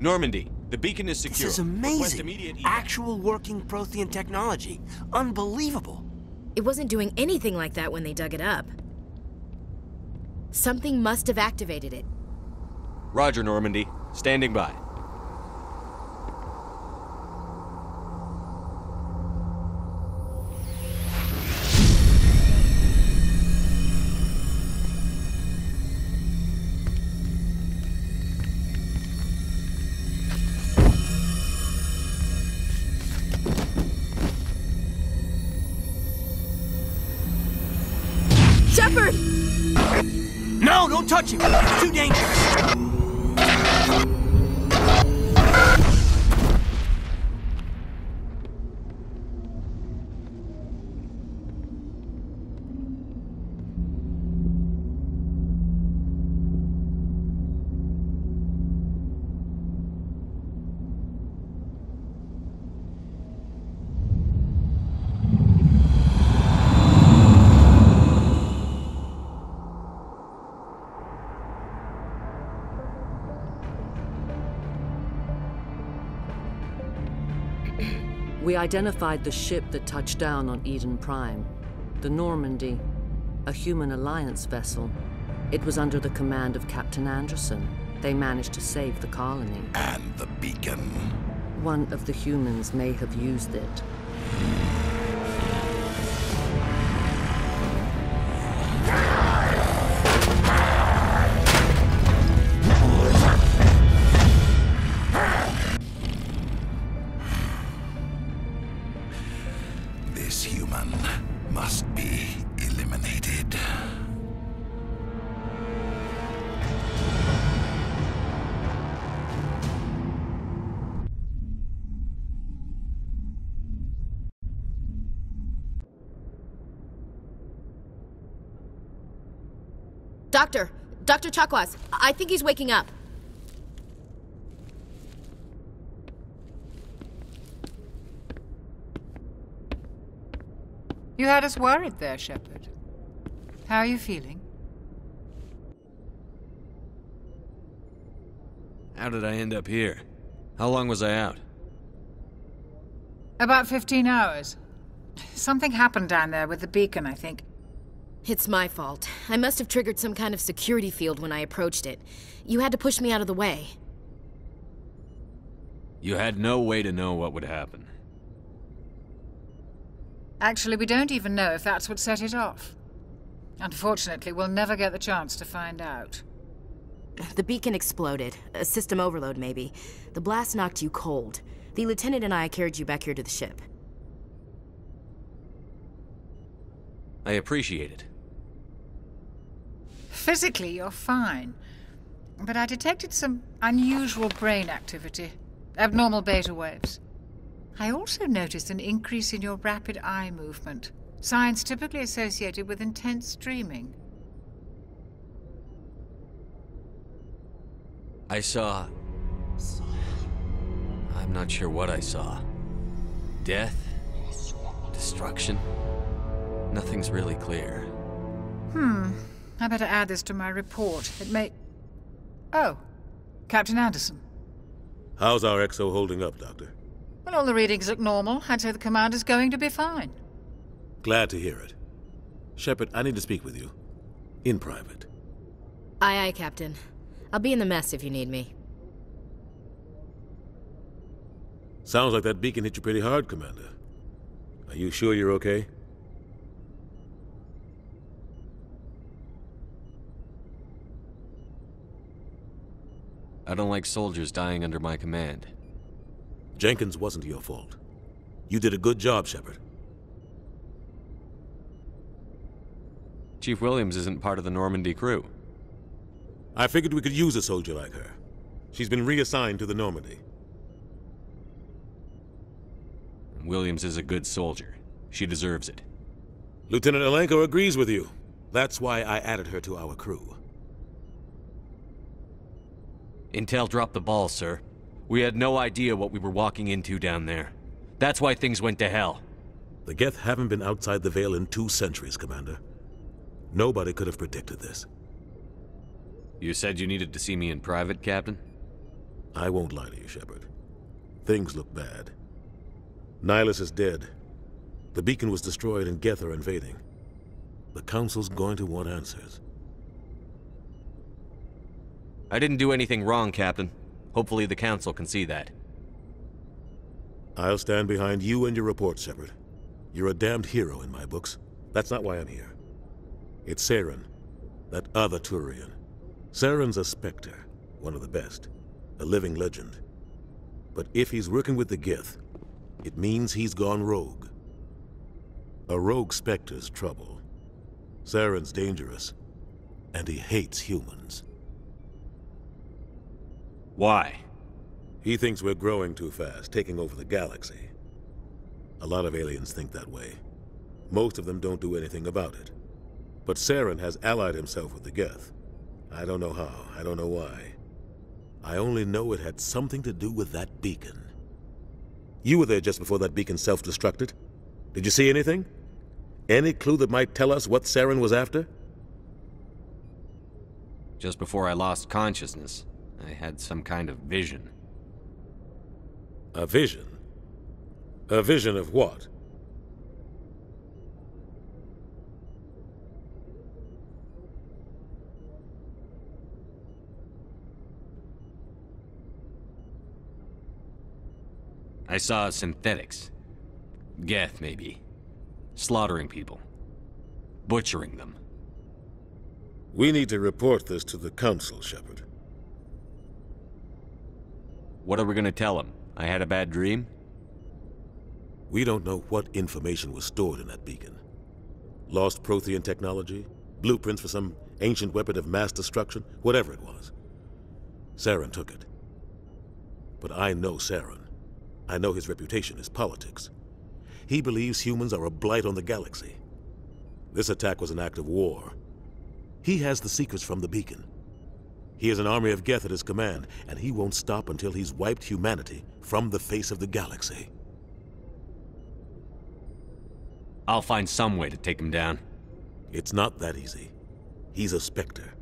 Normandy, the beacon is secure. This is amazing. Actual working Prothean technology. Unbelievable. It wasn't doing anything like that when they dug it up. Something must have activated it. Roger, Normandy. Standing by. Shepard! No, don't touch him! It's too dangerous! We identified the ship that touched down on Eden Prime, the Normandy, a human alliance vessel. It was under the command of Captain Anderson. They managed to save the colony. And the beacon. One of the humans may have used it. This human must be eliminated. Dr. Chakwas, I think he's waking up. You had us worried there, Shepard. How are you feeling? How did I end up here? How long was I out? About 15 hours. Something happened down there with the beacon, I think. It's my fault. I must have triggered some kind of security field when I approached it. You had to push me out of the way. You had no way to know what would happen. Actually, we don't even know if that's what set it off. Unfortunately, we'll never get the chance to find out. The beacon exploded. A system overload, maybe. The blast knocked you cold. The lieutenant and I carried you back here to the ship. I appreciate it. Physically, you're fine. But I detected some unusual brain activity. Abnormal beta waves. I also noticed an increase in your rapid eye movement. Signs typically associated with intense dreaming. I saw... I'm not sure what I saw. Death? Destruction? Nothing's really clear. I better add this to my report. It may... Oh, Captain Anderson. How's our XO holding up, Doctor? Well, all the readings look normal. I'd say the commander's going to be fine. Glad to hear it. Shepard, I need to speak with you. In private. Aye, aye, Captain. I'll be in the mess if you need me. Sounds like that beacon hit you pretty hard, Commander. Are you sure you're okay? I don't like soldiers dying under my command. Jenkins wasn't your fault. You did a good job, Shepard. Chief Williams isn't part of the Normandy crew. I figured we could use a soldier like her. She's been reassigned to the Normandy. Williams is a good soldier. She deserves it. Lieutenant Alenko agrees with you. That's why I added her to our crew. Intel dropped the ball, sir. We had no idea what we were walking into down there. That's why things went to hell. The Geth haven't been outside the Veil in 2 centuries, Commander. Nobody could have predicted this. You said you needed to see me in private, Captain? I won't lie to you, Shepard. Things look bad. Nihilus is dead. The beacon was destroyed and Geth are invading. The Council's going to want answers. I didn't do anything wrong, Captain. Hopefully the Council can see that. I'll stand behind you and your report, Shepard. You're a damned hero in my books. That's not why I'm here. It's Saren, that other Turian. Saren's a Spectre, one of the best, a living legend. But if he's working with the Geth, it means he's gone rogue. A rogue Spectre's trouble. Saren's dangerous, and he hates humans. Why? He thinks we're growing too fast, taking over the galaxy. A lot of aliens think that way. Most of them don't do anything about it. But Saren has allied himself with the Geth. I don't know how, I don't know why. I only know it had something to do with that beacon. You were there just before that beacon self-destructed. Did you see anything? Any clue that might tell us what Saren was after? Just before I lost consciousness, I had some kind of vision. A vision? A vision of what? I saw synthetics. Geth, maybe. Slaughtering people. Butchering them. We need to report this to the Council, Shepard. What are we gonna tell them? I had a bad dream? We don't know what information was stored in that beacon. Lost Prothean technology? Blueprints for some ancient weapon of mass destruction? Whatever it was. Saren took it. But I know Saren. I know his reputation is politics. He believes humans are a blight on the galaxy. This attack was an act of war. He has the secrets from the beacon. He has an army of Geth at his command, and he won't stop until he's wiped humanity from the face of the galaxy. I'll find some way to take him down. It's not that easy. He's a Spectre.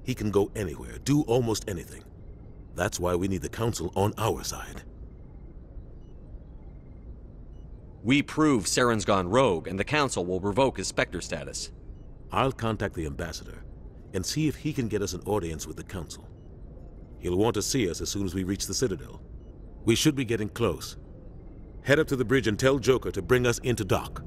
He can go anywhere, do almost anything. That's why we need the Council on our side. We prove Saren's gone rogue, and the Council will revoke his Spectre status. I'll contact the Ambassador and see if he can get us an audience with the Council. He'll want to see us as soon as we reach the Citadel. We should be getting close. Head up to the bridge and tell Joker to bring us into dock.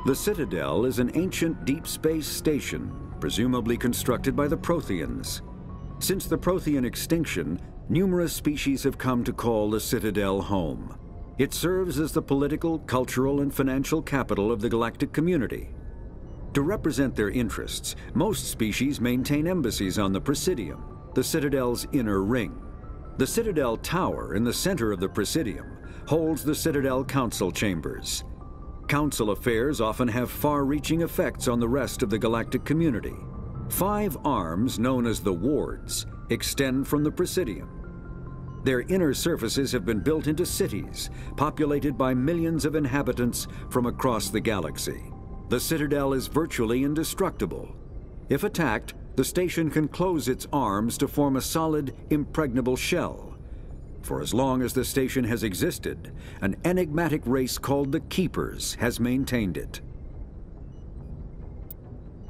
The Citadel is an ancient deep space station, presumably constructed by the Protheans. Since the Prothean extinction, numerous species have come to call the Citadel home. It serves as the political, cultural, and financial capital of the galactic community. To represent their interests, most species maintain embassies on the Presidium, the Citadel's inner ring. The Citadel Tower in the center of the Presidium holds the Citadel Council chambers. Council affairs often have far-reaching effects on the rest of the galactic community. 5 arms, known as the Wards, extend from the Presidium. Their inner surfaces have been built into cities, populated by millions of inhabitants from across the galaxy. The Citadel is virtually indestructible. If attacked, the station can close its arms to form a solid, impregnable shell. For as long as the station has existed, an enigmatic race called the Keepers has maintained it.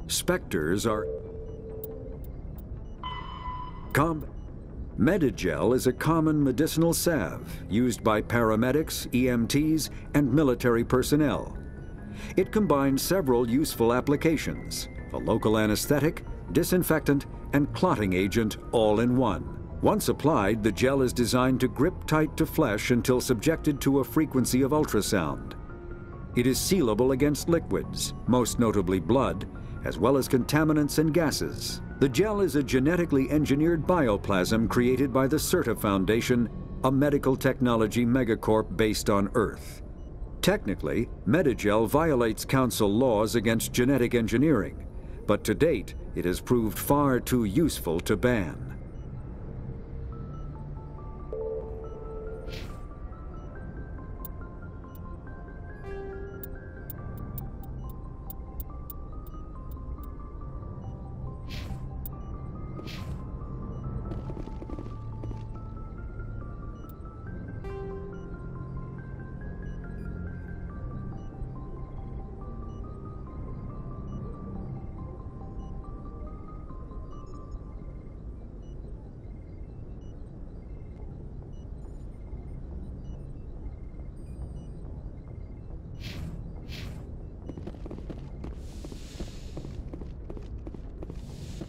Spectres are... Medigel is a common medicinal salve used by paramedics, EMTs, and military personnel. It combines several useful applications: a local anesthetic, disinfectant, and clotting agent all in one. Once applied, the gel is designed to grip tight to flesh until subjected to a frequency of ultrasound. It is sealable against liquids, most notably blood, as well as contaminants and gases. The gel is a genetically engineered bioplasm created by the CERTA Foundation, a medical technology megacorp based on Earth. Technically, Medigel violates Council laws against genetic engineering, but to date, it has proved far too useful to ban.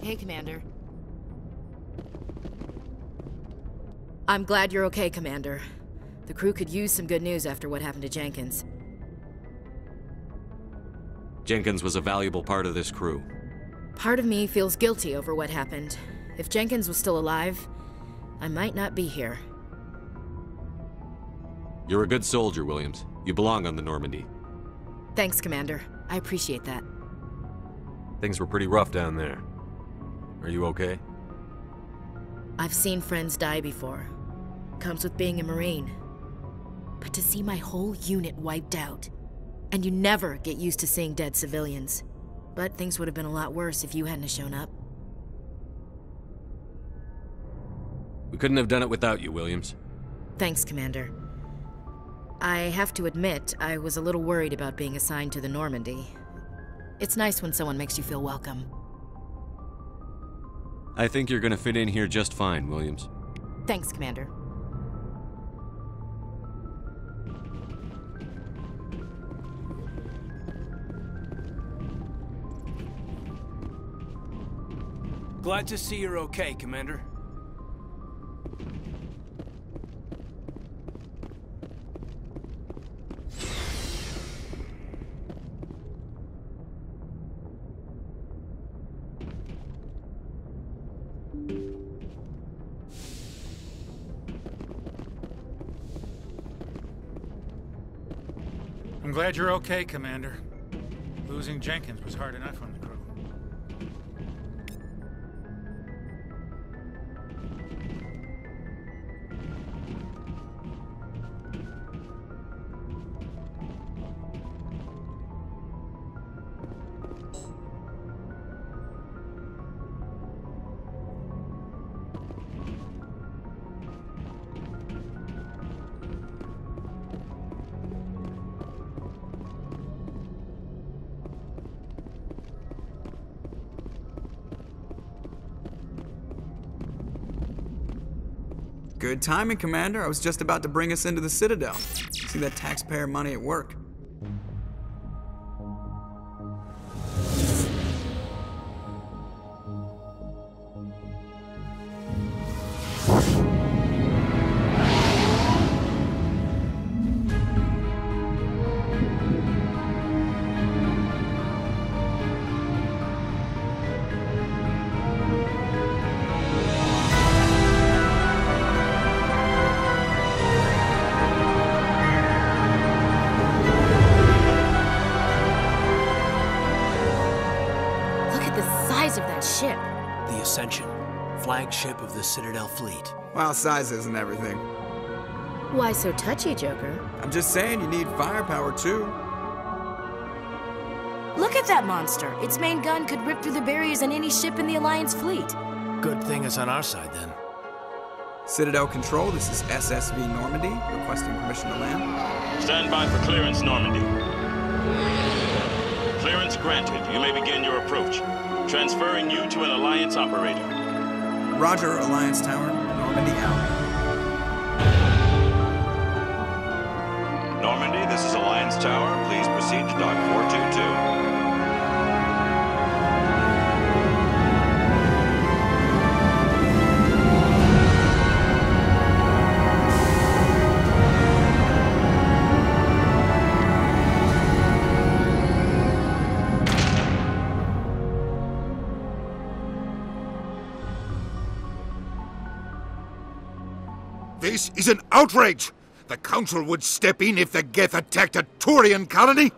Hey, Commander. I'm glad you're okay, Commander. The crew could use some good news after what happened to Jenkins. Jenkins was a valuable part of this crew. Part of me feels guilty over what happened. If Jenkins was still alive, I might not be here. You're a good soldier, Williams. You belong on the Normandy. Thanks, Commander. I appreciate that. Things were pretty rough down there. Are you okay? I've seen friends die before. Comes with being a Marine. But to see my whole unit wiped out, and you never get used to seeing dead civilians. But things would have been a lot worse if you hadn't shown up. We couldn't have done it without you, Williams. Thanks, Commander. I have to admit, I was a little worried about being assigned to the Normandy. It's nice when someone makes you feel welcome. I think you're gonna fit in here just fine, Williams. Thanks, Commander. Glad to see you're okay, Commander. I'm glad you're okay, Commander. Losing Jenkins was hard enough on the crew. Good timing, Commander. I was just about to bring us into the Citadel. See that taxpayer money at work. Flagship of the Citadel fleet. Well, size isn't everything. Why so touchy, Joker? I'm just saying you need firepower, too. Look at that monster. Its main gun could rip through the barriers in any ship in the Alliance fleet. Good thing it's on our side, then. Citadel Control, this is SSV Normandy, requesting permission to land. Stand by for clearance, Normandy. Clearance granted. You may begin your approach. Transferring you to an Alliance operator. Roger, Alliance Tower. Normandy out. Normandy, this is Alliance Tower. Please proceed to Dock 422. This is an outrage! The Council would step in if the Geth attacked a Turian colony?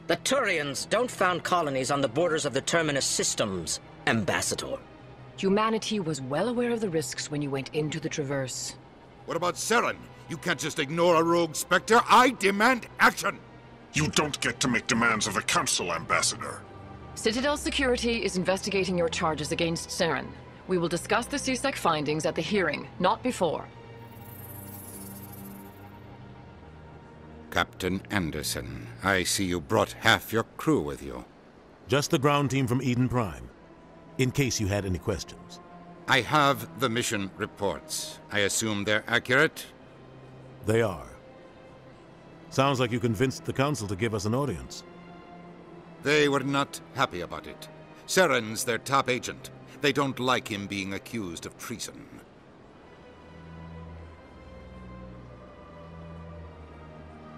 The Turians don't found colonies on the borders of the Terminus systems, Ambassador. Humanity was well aware of the risks when you went into the Traverse. What about Saren? You can't just ignore a rogue Spectre. I demand action! You don't get to make demands of the Council, Ambassador. Citadel Security is investigating your charges against Saren. We will discuss the CSEC findings at the hearing, not before. Captain Anderson, I see you brought half your crew with you. Just the ground team from Eden Prime, in case you had any questions. I have the mission reports. I assume they're accurate? They are. Sounds like you convinced the Council to give us an audience. They were not happy about it. Saren's their top agent. They don't like him being accused of treason.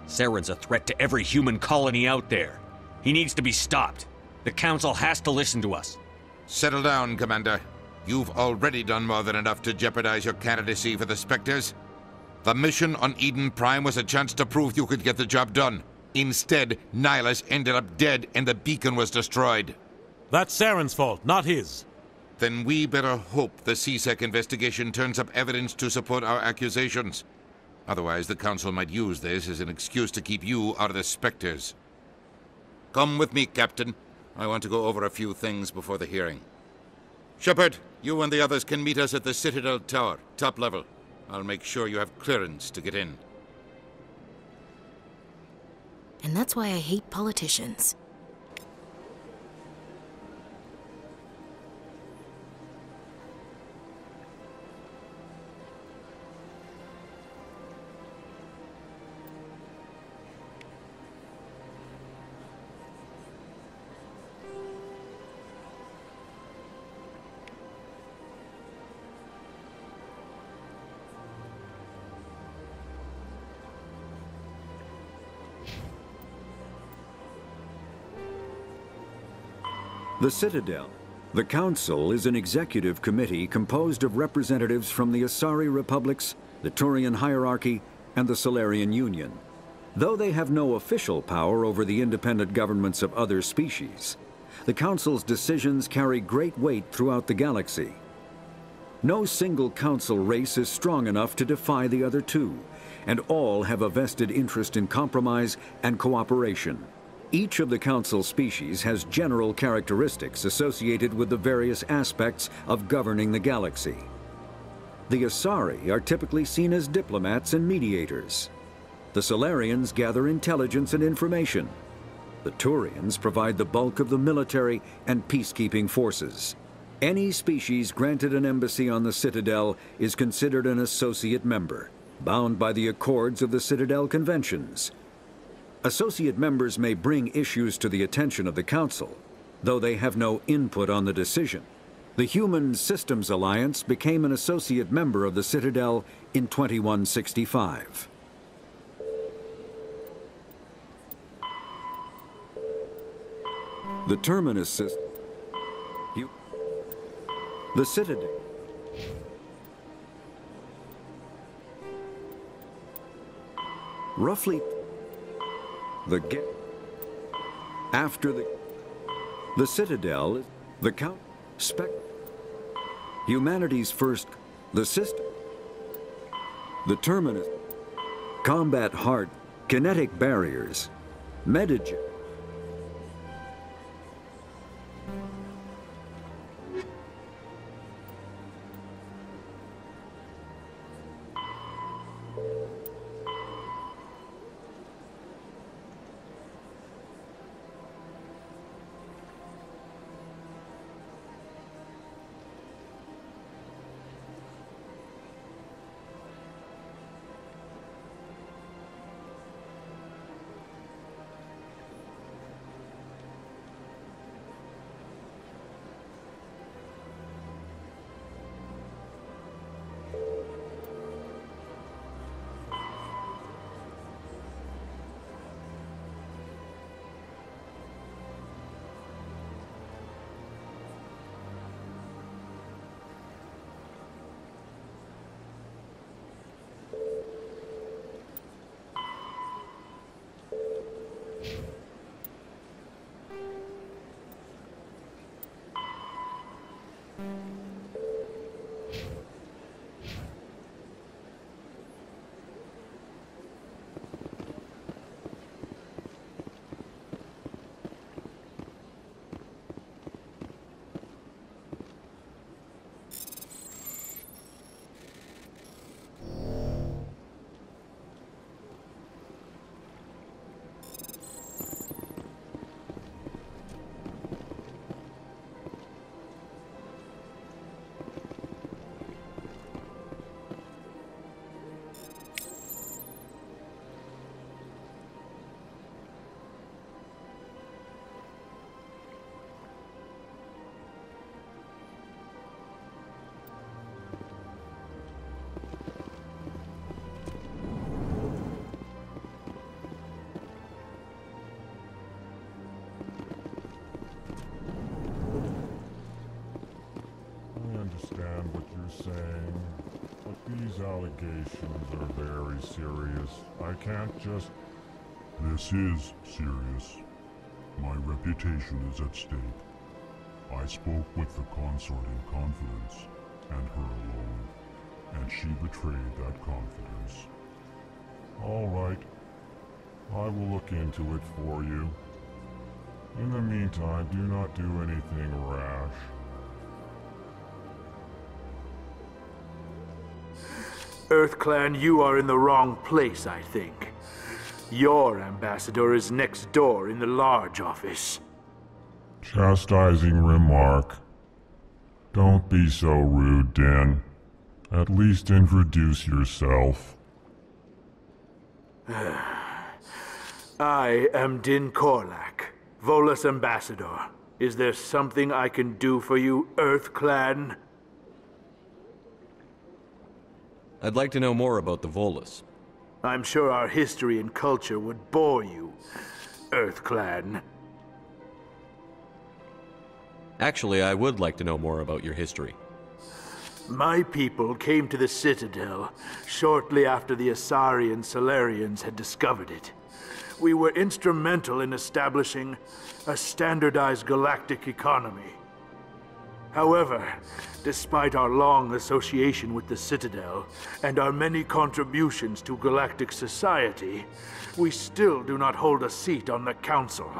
Saren's a threat to every human colony out there. He needs to be stopped. The Council has to listen to us. Settle down, Commander. You've already done more than enough to jeopardize your candidacy for the Spectres. The mission on Eden Prime was a chance to prove you could get the job done. Instead, Nihilus ended up dead and the beacon was destroyed. That's Saren's fault, not his. Then we better hope the CSEC investigation turns up evidence to support our accusations. Otherwise, the Council might use this as an excuse to keep you out of the Spectres. Come with me, Captain. I want to go over a few things before the hearing. Shepard, you and the others can meet us at the Citadel Tower, top level. I'll make sure you have clearance to get in. And that's why I hate politicians. The Citadel. The Council is an executive committee composed of representatives from the Asari Republics, the Turian Hierarchy, and the Solarian Union. Though they have no official power over the independent governments of other species, the Council's decisions carry great weight throughout the galaxy. No single Council race is strong enough to defy the other two, and all have a vested interest in compromise and cooperation. Each of the Council species has general characteristics associated with the various aspects of governing the galaxy. The Asari are typically seen as diplomats and mediators. The Solarians gather intelligence and information. The Turians provide the bulk of the military and peacekeeping forces. Any species granted an embassy on the Citadel is considered an associate member, bound by the accords of the Citadel Conventions. Associate members may bring issues to the attention of the Council, though they have no input on the decision. The Human Systems Alliance became an associate member of the Citadel in 2165. The Terminus system. The Citadel. Roughly after the Citadel, the humanity's first, the system, the Terminus, combat heart, kinetic barriers, metagen. you're saying, but these allegations are very serious. I can't just... This is serious. My reputation is at stake. I spoke with the consort in confidence, and her alone, and she betrayed that confidence. All right. I will look into it for you. In the meantime, do not do anything rash. EarthClan, you are in the wrong place, I think. Your ambassador is next door in the large office. Chastising remark. Don't be so rude, Din. At least introduce yourself. I am Din Korlak, Volus ambassador. Is there something I can do for you, EarthClan? I'd like to know more about the Volus. I'm sure our history and culture would bore you, EarthClan. Actually, I would like to know more about your history. My people came to the Citadel shortly after the Asari Solarians had discovered it. We were instrumental in establishing a standardized galactic economy. However, despite our long association with the Citadel and our many contributions to galactic society, we still do not hold a seat on the Council.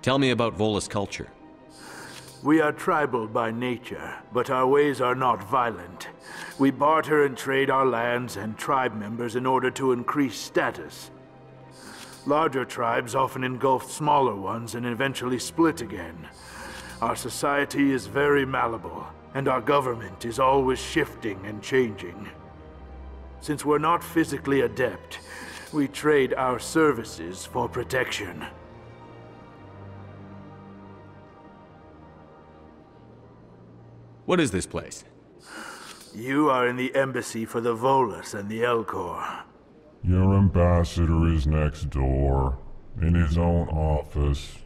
Tell me about Volus culture. We are tribal by nature, but our ways are not violent. We barter and trade our lands and tribe members in order to increase status. Larger tribes often engulf smaller ones and eventually split again. Our society is very malleable, and our government is always shifting and changing. Since we're not physically adept, we trade our services for protection. What is this place? You are in the embassy for the Volus and the Elcor. Your ambassador is next door, in his own office.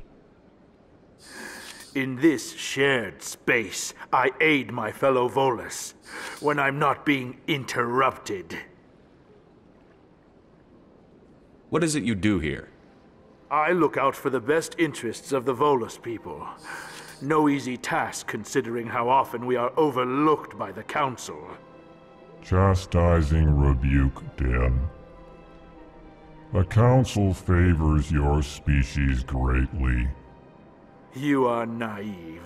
In this shared space, I aid my fellow Volus when I'm not being interrupted. What is it you do here? I look out for the best interests of the Volus people. No easy task considering how often we are overlooked by the Council. Chastising rebuke, Din. The Council favors your species greatly. You are naive.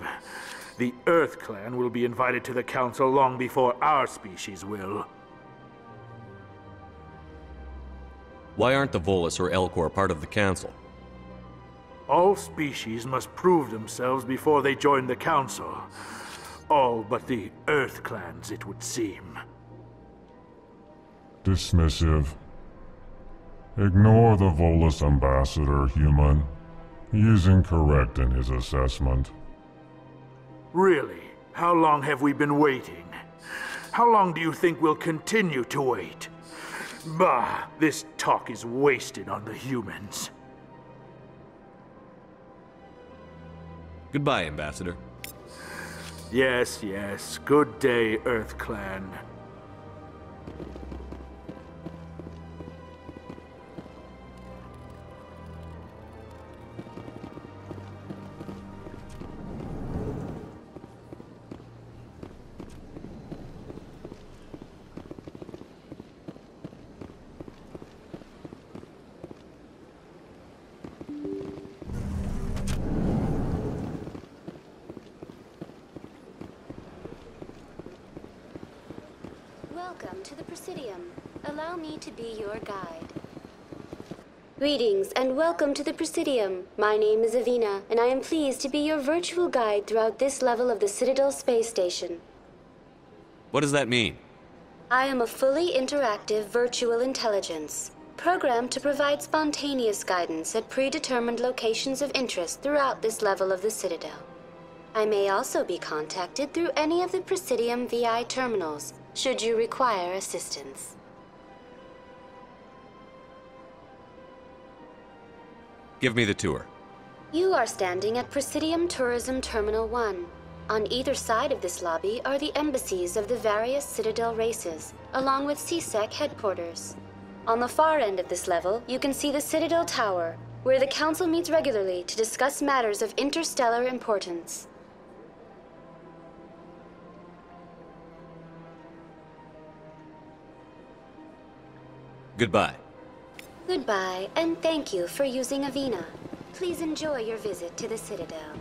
The EarthClan will be invited to the Council long before our species will. Why aren't the Volus or Elcor part of the Council? All species must prove themselves before they join the Council. All but the EarthClans, it would seem. Dismissive. Ignore the Volus ambassador, human. He is incorrect in his assessment. Really? How long have we been waiting? How long do you think we'll continue to wait? Bah, this talk is wasted on the humans. Goodbye, Ambassador. Yes, yes. Good day, EarthClan. Welcome to the Presidium. Allow me to be your guide. Greetings and welcome to the Presidium. My name is Avina, and I am pleased to be your virtual guide throughout this level of the Citadel Space Station. What does that mean? I am a fully interactive virtual intelligence, programmed to provide spontaneous guidance at predetermined locations of interest throughout this level of the Citadel. I may also be contacted through any of the Presidium VI terminals, should you require assistance. Give me the tour. You are standing at Presidium Tourism Terminal 1. On either side of this lobby are the embassies of the various Citadel races, along with CSEC headquarters. On the far end of this level, you can see the Citadel Tower, where the Council meets regularly to discuss matters of interstellar importance. Goodbye. Goodbye, and thank you for using Avina. Please enjoy your visit to the Citadel.